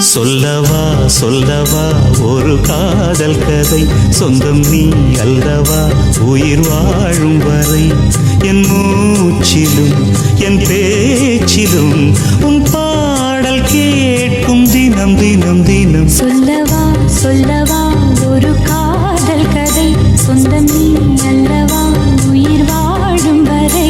சொல்லவா சொல்லவா ஒரு காதல் கதை சொந்தம் நீ அல்லவா உயிர் வாழும் வரை என் மூச்சிலும் என் பேச்சிலும் உன் பாடல் கேட்கும் தினம் தினம் தினம் சொல்லவா சொல்லவா ஒரு காதல் கதை சொந்தம் நீ அல்லவா உயிர் வாழும் வரை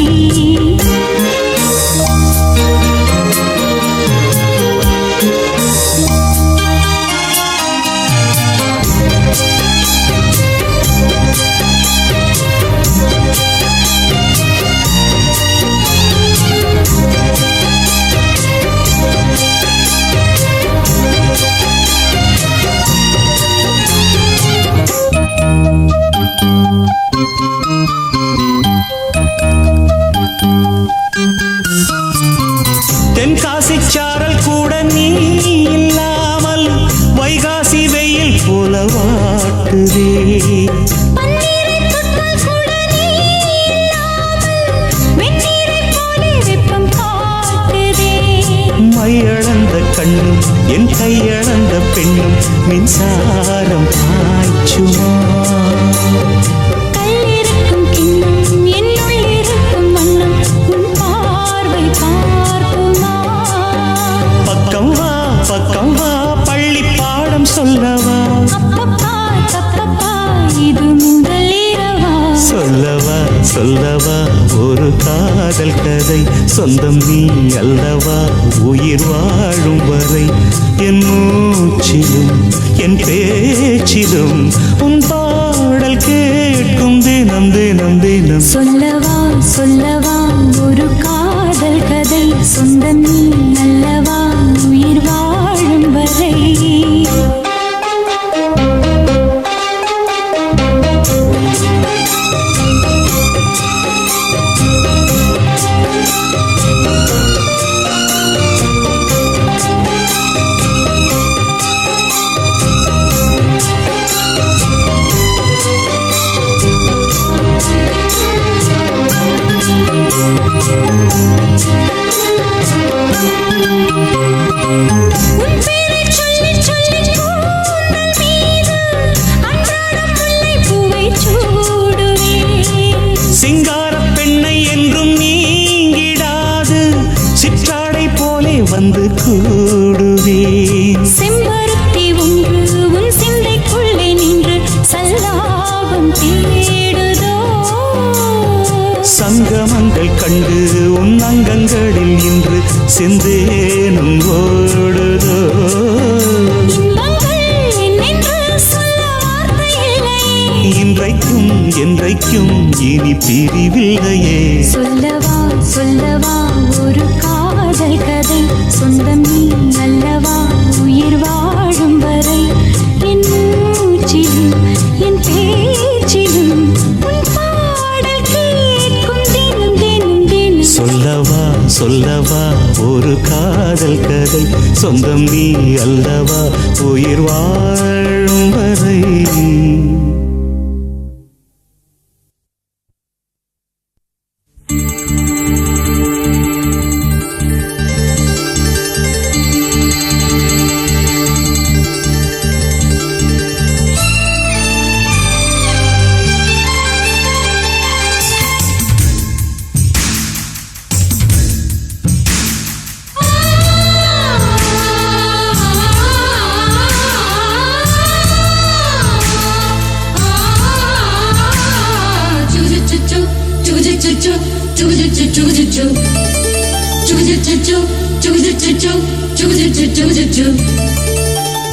தென்காசி சாரல் கூட நீ இல்லாமல் வைகாசி வெயில் போல வாட்டுதே. மையளந்த கண்ணும் என் கையளந்த பெண்ணும் மின்சாரம் பாய்ச்சுமா. கல்லிருக்கும் கிண்ணம் என்னுள் இருக்கும் வண்ணம் உன் பார்வை பார்க்குமா. பக்கம் வா பள்ளி பாடம் சொல்லவா. அப்பப்பா தப்பப்பா இது முதல் இரவா. சொல்லவா ஒரு காதல் கதை சொந்தம் நீ அல்லவா உயிர் வாழும் வரை. என் மூச்சிலும் என் பேச்சிலும் உன் பாடல் கேட்கும் தினம் தினம் தினம். சொல்லவா ஒரு காதல் கதை சொந்தம் நீ அல்லவா உயிர் வாழும் வரை. சிங்கார பெண்ணை என்றும் நீங்கிடாது சிற்றாடை போலே வந்து கூடுவேன். செம்பருத்தி ஒன்று உன் சிந்தைக்குள்ளே நின்று சல்லாபம் தேடுதோ. சங்கமங்கள் கண்டு உன் அங்கங்களில் இன்று செந்தேனும் ஓடுதோ. இன்பங்கள் என்னென்று சொல்ல வார்த்தை இல்லையே. இன்றைக்கும் என்றைக்கும் இனி பிரிவில்லையே. சொல்லவா ஒரு காதல் கதை சொந்தம் நீ அல்லவா உயிர் வாழும் வரை. என் மூச்சிலும் என் பேச்சிலும் உன் பாடல் கேட்கும் தினம் தினம் தினம். சொல்லவா ஒரு காதல் கதை சொந்தம் நீ அல்லவா உயிர் வாழும் வரை.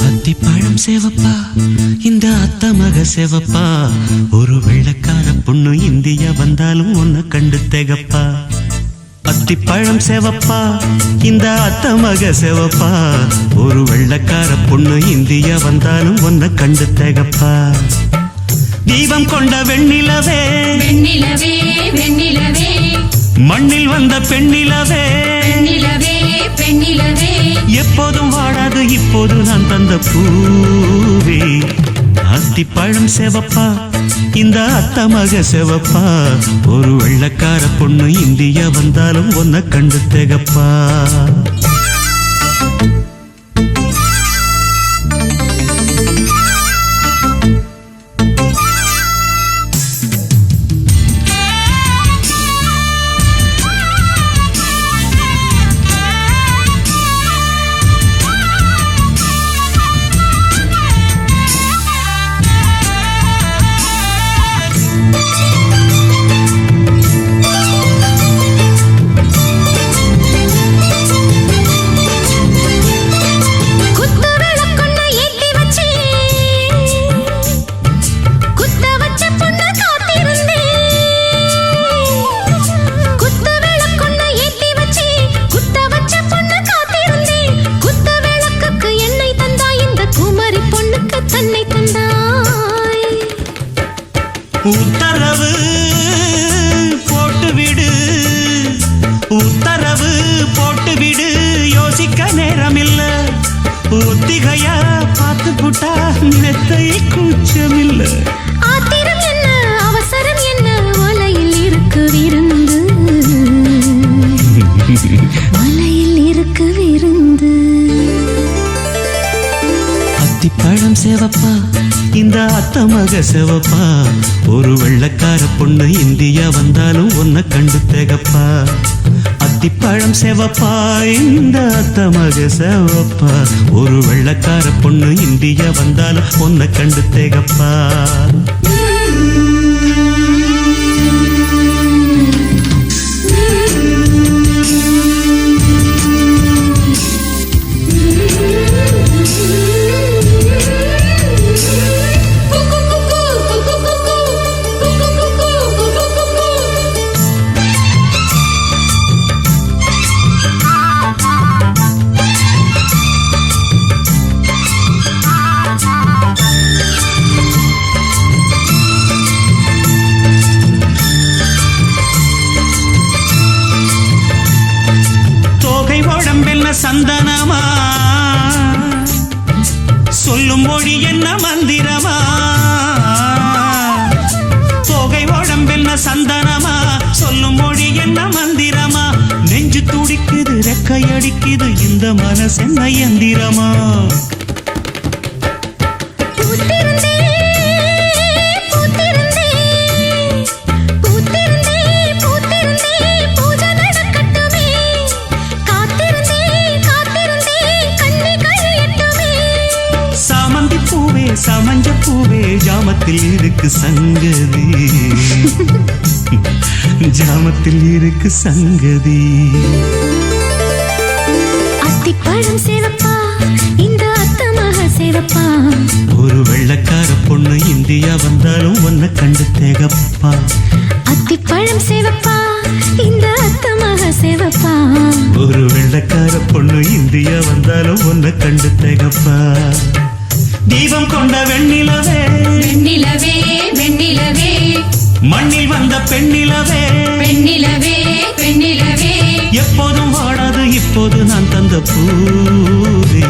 அத்திப்பழம் சேவப்பா இந்த அத்த மக சேவப்பா ஒரு வெள்ளக்கார பொண்ணு இந்தியா வந்தாலும் உன்னை கண்டு தேகப்பா. அத்திப்பழம் சேவப்பா இந்த அத்த மக சேவப்பா ஒரு வெள்ளக்கார பொண்ணு இந்தியா வந்தாலும் உன்னை கண்டு தேகப்பா. தீபம் கொண்ட வெண்ணிலவே வெண்ணிலவே வெண்ணிலவே மண்ணில் வந்த பெண்ணிலவே பெண்ணிலவே பெண்ணிலவே எப்போதும் வாடாது இப்போது நான் தந்த பூவே. அத்திப்பழம் சேவப்பா இந்த அத்த மக சேவப்பா ஒரு வெள்ளக்கார பொண்ணு இந்தியா வந்தாலும் உன்னை கண்டு தேகப்பா. வார்த்தை கூச்சமில்ல. ஆத்திரம் என்ன அவசரம் என்ன வலையில் இருக்கு விருந்து வலையில் இருக்கு விருந்து. அத்திப்பழம் சேவப்பா இந்த அத்த மக சேவப்பா, ஒரு வெள்ளக்கார பொண்ணு இந்தியா வந்தாலும் ஒன்ன கண்டு தேகப்பா. அத்திப்பழம் சேவப்பா இந்த அத்த மக சேவப்பா, ஒரு வெள்ளக்கார பொண்ணு இந்தியா வந்தாலும் ஒன்ன கண்டு தேகப்பா. சந்தனமா சொல்லும் மொழி என்ன மந்திரமா, தோகை உடம்பென்ன சந்தனமா சொல்லும் மொழி என்ன மந்திரமா, நெஞ்சு துடிக்குது ரெக்கை அடிக்குது இந்த மனசென்ன எந்திரமா. சமஞ்ச பூவே ஜாமத்தில் இருக்கு சங்கதி ஜாமத்தில் இருக்கு சங்கதி. அத்திப்பழம் சேவப்பா இந்த அத்த மக சேவப்பா, ஒரு வெள்ளக்கார பொண்ணு இந்தியா வந்தாலும் ஒன்ன கண்டு தேகப்பா. அத்திப்பழம் சேவப்பா இந்த அத்த மக சேவப்பா, ஒரு வெள்ளக்கார பொண்ணு இந்தியா வந்தாலும் ஒன்ன கண்டு தேகப்பா. தீபம் கொண்ட வெண்ணிலவே வெண்ணிலவே வெண்ணிலவே, மண்ணில் வந்த பெண்ணிலவே பெண்ணிலவே பெண்ணிலவே, எப்போதும் வாடாது இப்போது நான் தந்த பூவே.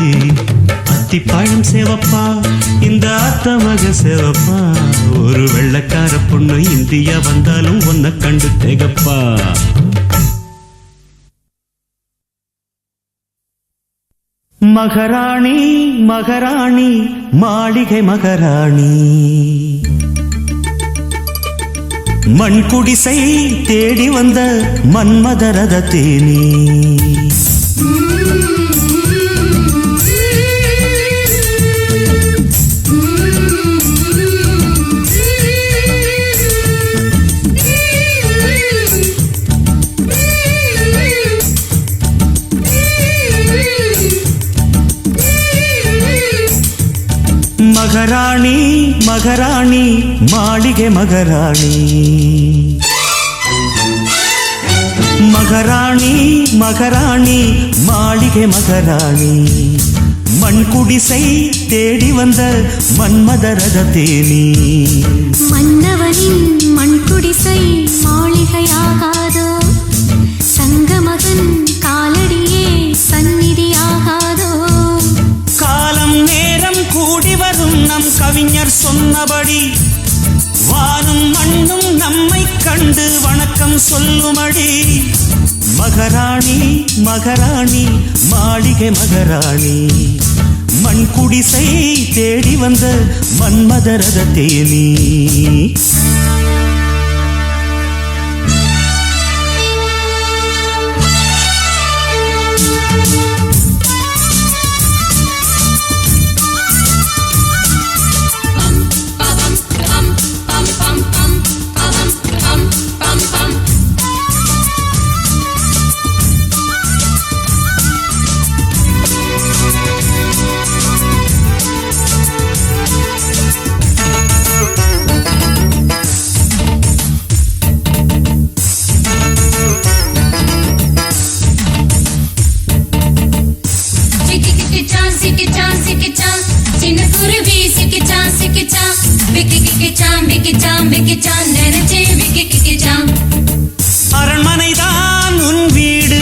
அத்திப்பழம் சேவப்பா இந்த அத்த மக சேவப்பா, ஒரு வெள்ளக்கார பொண்ணு இந்தியா வந்தாலும் ஒன்ன கண்டு தேகப்பா. மகாராணி மகாராணி மாளிகை மகாராணி, மண் குடிசை தேடி வந்த மன்மதரத தேனி. மகாராணி மகாராணி மாளிகை மகாராணி, மகாராணி மகாராணி மாளிகை மகாராணி, மண் குடிசை தேடி வந்த மன்மதரத தேனி. மன்னவனின் மண் குடிசை மாளிகையாகாதோ, சங்கமகன் காலடியே சந்நிதியாகாதோ. காலம் நேரம் கூடி வரும் நம் கவிஞர் சொன்னபடி, வானும் மண்ணும் நம்மை கண்டு வணக்கம் சொல்லுமடி. மகாராணி மகாராணி மாளிகை மகாராணி, மண் குடிசை தேடி வந்த மன்மதரத தேனி. அரண்மனைதான் உன் வீடு,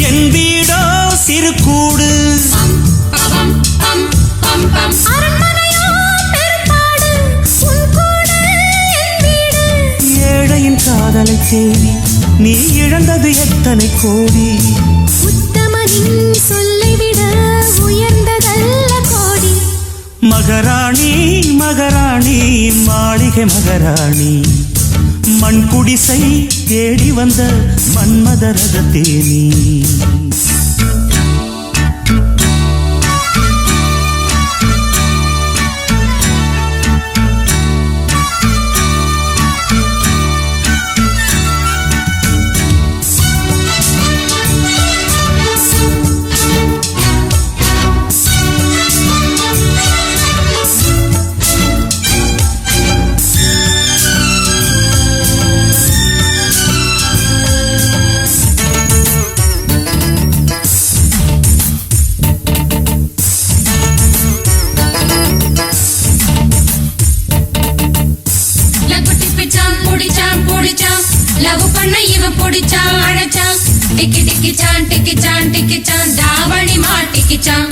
என் வீடோ சிறு கூடு. தேவி நீ இழந்தது எத்தனை கோடி உத்தமனின் சொல்லை விட உயர்ந்ததல்ல கோடி மகராணி மகராணி மாளிகை மகராணி மண் குடிசை தேடி வந்த மன்மதரத தேனி லவ் பண்ண இவன் பொடிச்சான் அழைச்சான் டிக்கி டிக்கி சான் டிக்கி சான் டிக்கி சான் தாவணி மாட்டிக்கிச்சான்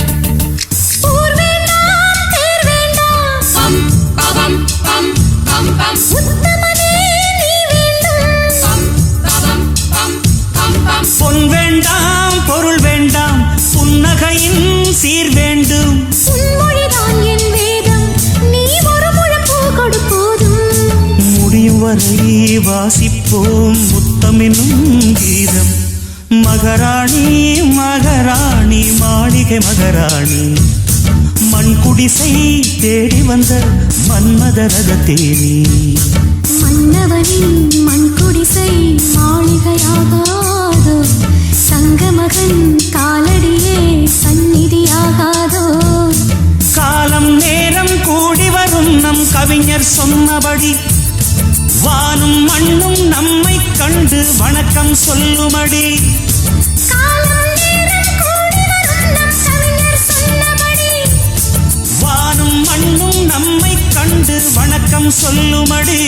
ஊர் வேண்டாம் தேர் வேண்டாம் பம் பவம் பம் பம் பம் உத்தமனே நீ வேண்டும் பம் பவம் பம் பம் பம் பொன் வேண்டாம் பொருள் வேண்டாம் புன்னகையின் சீர் வேண்டும் உன்மொழிதான் என் வேதம் நீ ஒரு முழப்பூ கொடுப்போதும் முடியும் வரை வாசிப்போம் முத்தமெனும் கீதம் மகராணி மகராணி மாளிகை மகராணி மண் குடிசை தேடி வந்த மன்மதரத தேனி மன்னவனின் மண் குடிசை மாளிகையாகாதோ சங்கமகன் காலடியே சந்நிதியாகாதோ காலம் நேரம் கூடி வரும் நம் கவிஞர் சொன்னபடி வானும் மண்ணும் நம்மை கண்டு வணக்கம் சொல்லுமடி காலம் நேரம் கூடி வரும் நம் கவிஞர் சொன்னபடி வானும் மண்ணும் நம்மை கண்டு வணக்கம் சொல்லுமடி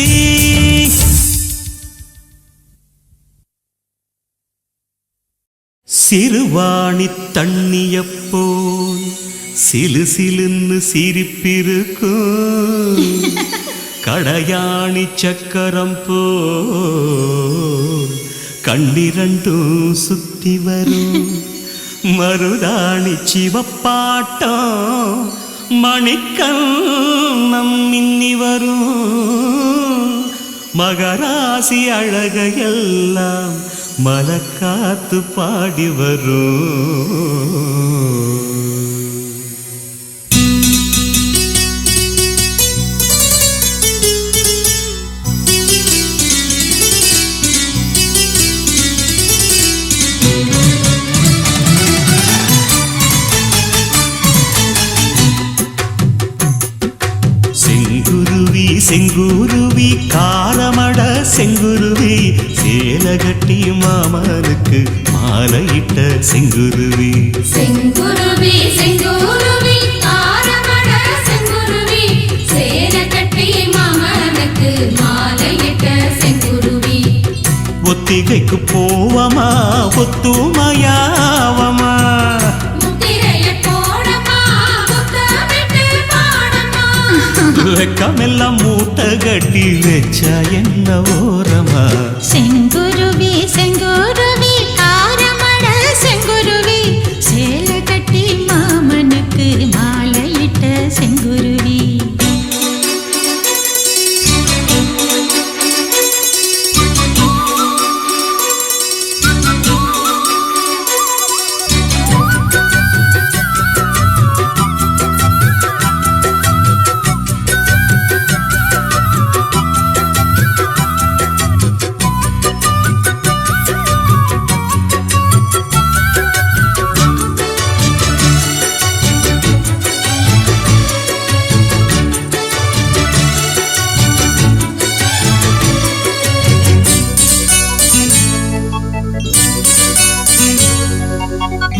சிறுவாணி தண்ணியப்போல் சிலு சிலுன்னு சிரிப்பிருக்கும் கடையாணி சக்கரம் போல் கண்ணிரண்டும் சுத்தி வரும் மருதாணி சிவப்பாட்டம் மணிக்கண்ணம் மின்னி வரும் மகராசி அழகையெல்லாம் மலக்காத்து பாடி வரும் செங்குருவி காரமட செங்குருவி சேலகட்டி மாமனுக்கு மாலையிட்ட செங்குருவி செங்குருவி செங்குருவி காரமட செங்குருவி சேலகட்டி மாமனுக்கு மாலையிட்ட செங்குருவி ஒத்திகைக்கு போவமா ஒத்துமையாவமா வெக்கமெல்லாம் மூட்டை கட்டி வச்சா என்ன ஓரமா செங்குருவி செங்குருவி காரமட செங்குருவி சேல கட்டி மாமனுக்கு மாலையிட்ட செங்குருவி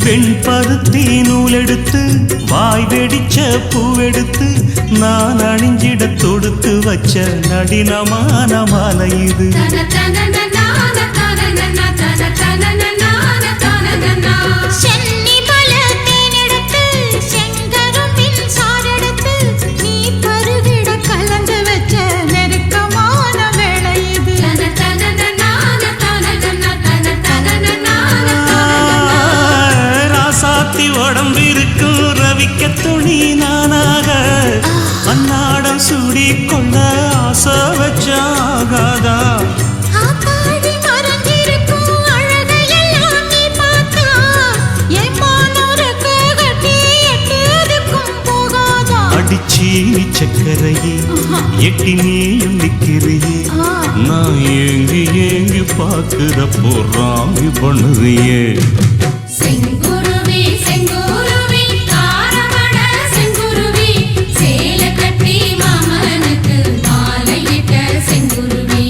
வெண்பருத்தி நூலெடுத்து வாய் வெடிச்ச பூவெடுத்து நான் அணிஞ்சிட தொடுத்து வச்ச நடினமான மாலை இது சக்கரையே எட்டி நீயும் நிக்கிறியே நான் ஏங்கி ஏங்கி பார்க்கிறப்போ ராங்கி பண்ணுறியே செங்குருவி செங்குருவி காரமட செங்குருவி சேல கட்டி மாமனுக்கு மாலையிட்ட செங்குருவி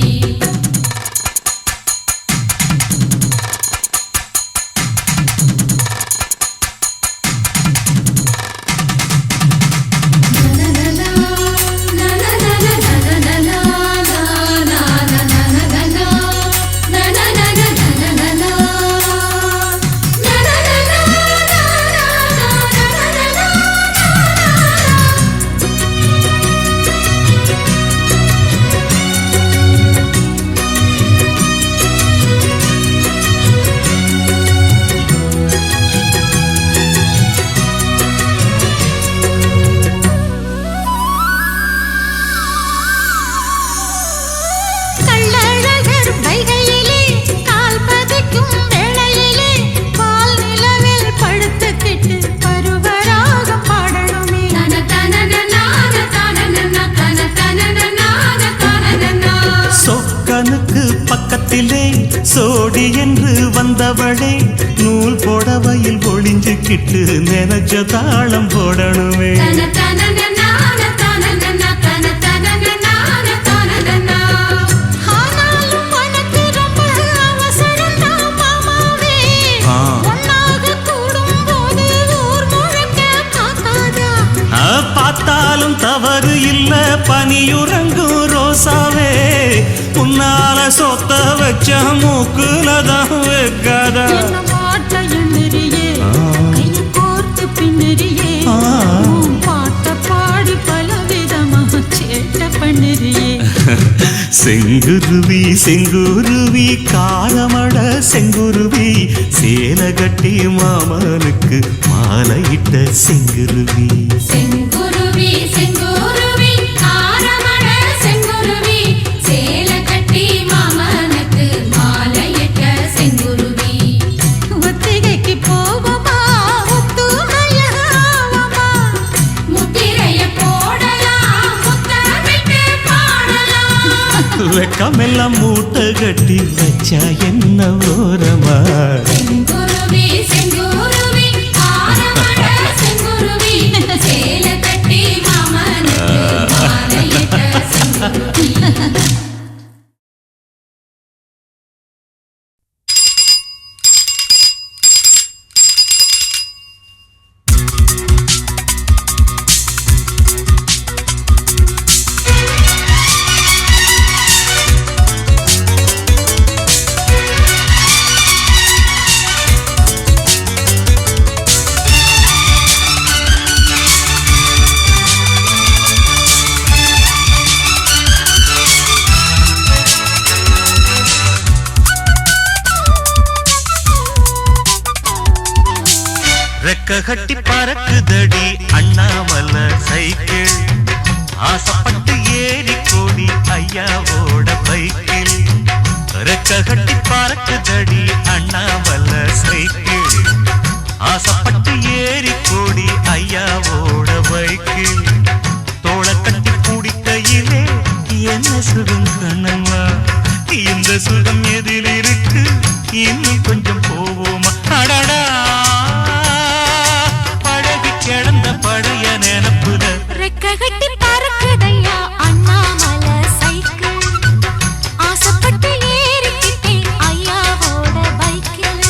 பக்கத்திலே சோடி என்று வந்தவளே நூல் புடவையில் ஒளிஞ்சுக்கிட்டு நினைச்ச தாளம் போடணுமே பார்த்தாலும் தவறு இல்ல பனியுறங்கும் ரோசாவே உன்னால சொத்த வச்ச மூக்குலதான் வைக்காத செங்குருவி செங்குருவி காரமட செங்குருவி சேல கட்டி மாமனுக்கு மாலையிட்ட செங்குருவி செங்குருவி செங்குருவி காரமட செங்குருவி சேல கட்டி மாமனுக்கு மாலையிட்ட செங்குருவி ஒத்திகைக்கு போவோமா ஒத்துமையாவமா முத்திரைய போடலாம் முத்தமிட்டு பாடலாம் வெக்கமெல்லாம் மூட்டை கட்டி வச்சா என்ன ஓரமா செங்குருவி செங்குருவி காரமட செங்குருவி சேல கட்டி மாமனுக்கு மாலையிட்ட செங்குருவி ரெக்க கட்டி பறக்குதடி அண்ணாமல சைக்கிள் ஆசைப்பட்டு ஏறி கோடி ஐயாவோட பைக்கில் ரெக்க கட்டி பறக்குதடி அண்ணாமல சைக்கிள் ஆசைப்பட்டு ஏறி கோடி ஐயாவோட பைக்கில் தோள கட்டி கூடிக்கையிலே என்ன சுகம் கண்ணம்மா இந்த சுகம் எதில் இருக்கு இன்னும் கொஞ்சம் போவோமா அடடா கிடந்த பழைய நினப்புல ரெக்க கட்டி பறக்குதையா அண்ணாமலை சைக்கிள் ஆசைப்பட்டு ஏறிக்கிட்டேன் ஐயாவோட பைக்கில்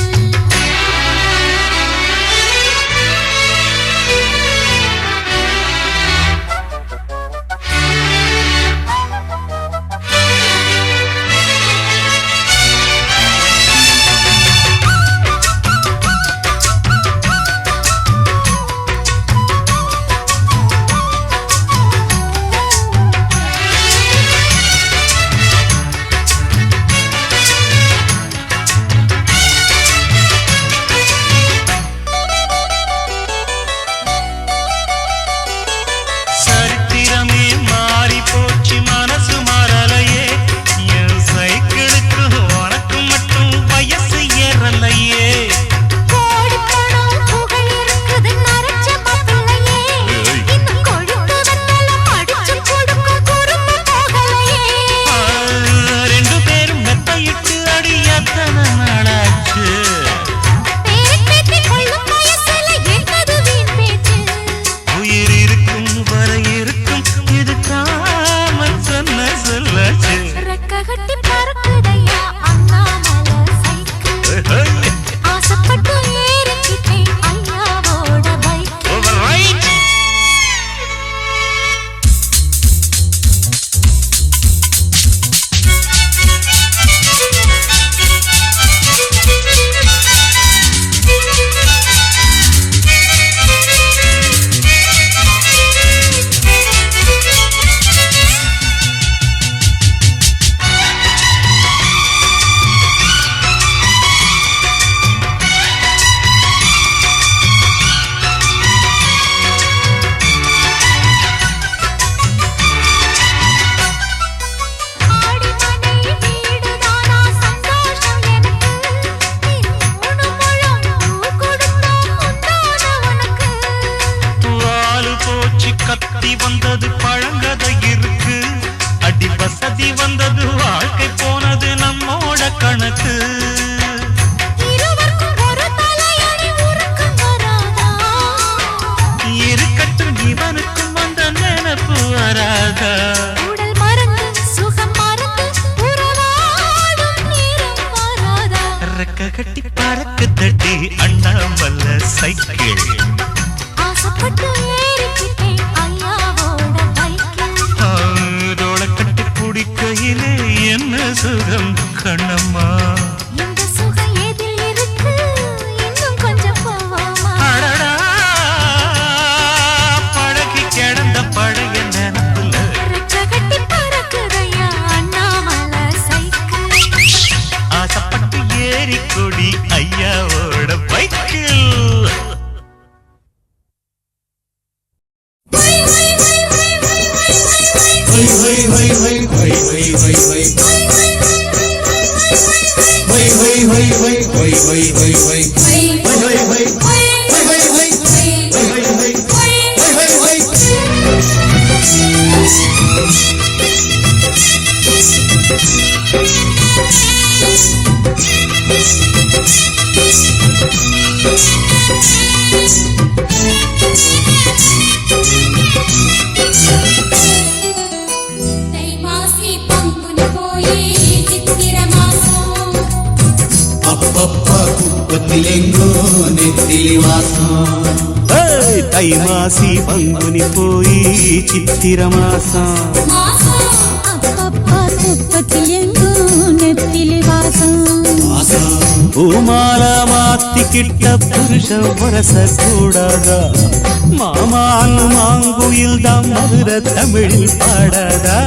ரெக்க கட்டி பறக்கு தட்டி அண்ணாமல்ல சைக்கிள் ஆசைப்பட்டு ஏறிக்கிட்டேன் ஐயாவோட பைக்கில் ரோள கட்டி பிடிக்கையிலே என்ன சுகம் கண்ணம்மா இந்த சுகம் எதில் இருக்கு இன்னும் கொஞ்சம் போவோமா அடடா பழகி கிடந்த பழைய நினப்புல ரெக்க கட்டி பறக்குதையா அண்ணாமலை சைக்கிள் ஆசைப்பட்டு ஏறி கொடி ஐயாவோட பைக்கில் தைமாசி பங்குனி போய் சித்திர மாசம் அப்பப்பா குப்பத்திலெங்கோ நெத்திலி வாசம் தை மாசி பங்குனி போய் சித்திர மாசம் மாசம் அப்பப்பா குப்பத்தில் எங்கும் நெத்திலி வாசம் பூமால மாத்திக்கிட்ட புருஷன் வரச கூடாதா மாமான் மாங்குயில் தான் மதுர தமிழில் பாடாதா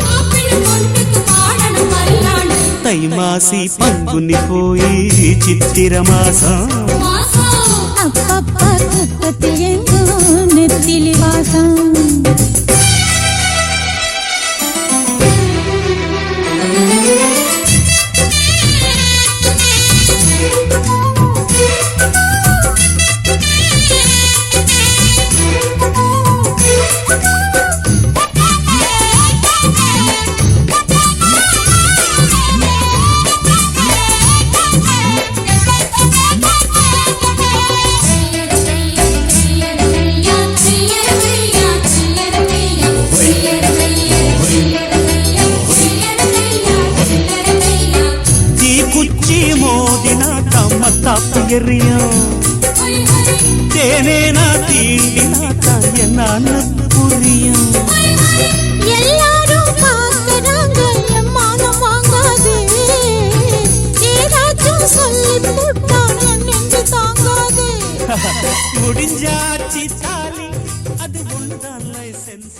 மாப்பிள்ளை பொண்ணுக்கு பாடணும் மல்லாண்டு தை மாசி பங்குனி போய் சித்திர மாசம் மாசம் அப்பப்பா குப்பத்தில் எங்கும் நெத்திலி வாசம் தீக்குச்சி மோதினா தம்மத்தாப்பு எறியும் தேனேனா தீண்டினா என்னன்னு புரியும் எல்லாரும் பார்க்கறாங்க என் மானம் வாங்காது ஏதாச்சும் சொல்லி போட்டா என் நெஞ்சு தாங்காது முடிஞ்சாச்சி தாலி அது ஒன்றுதான் லைசன்ஸ்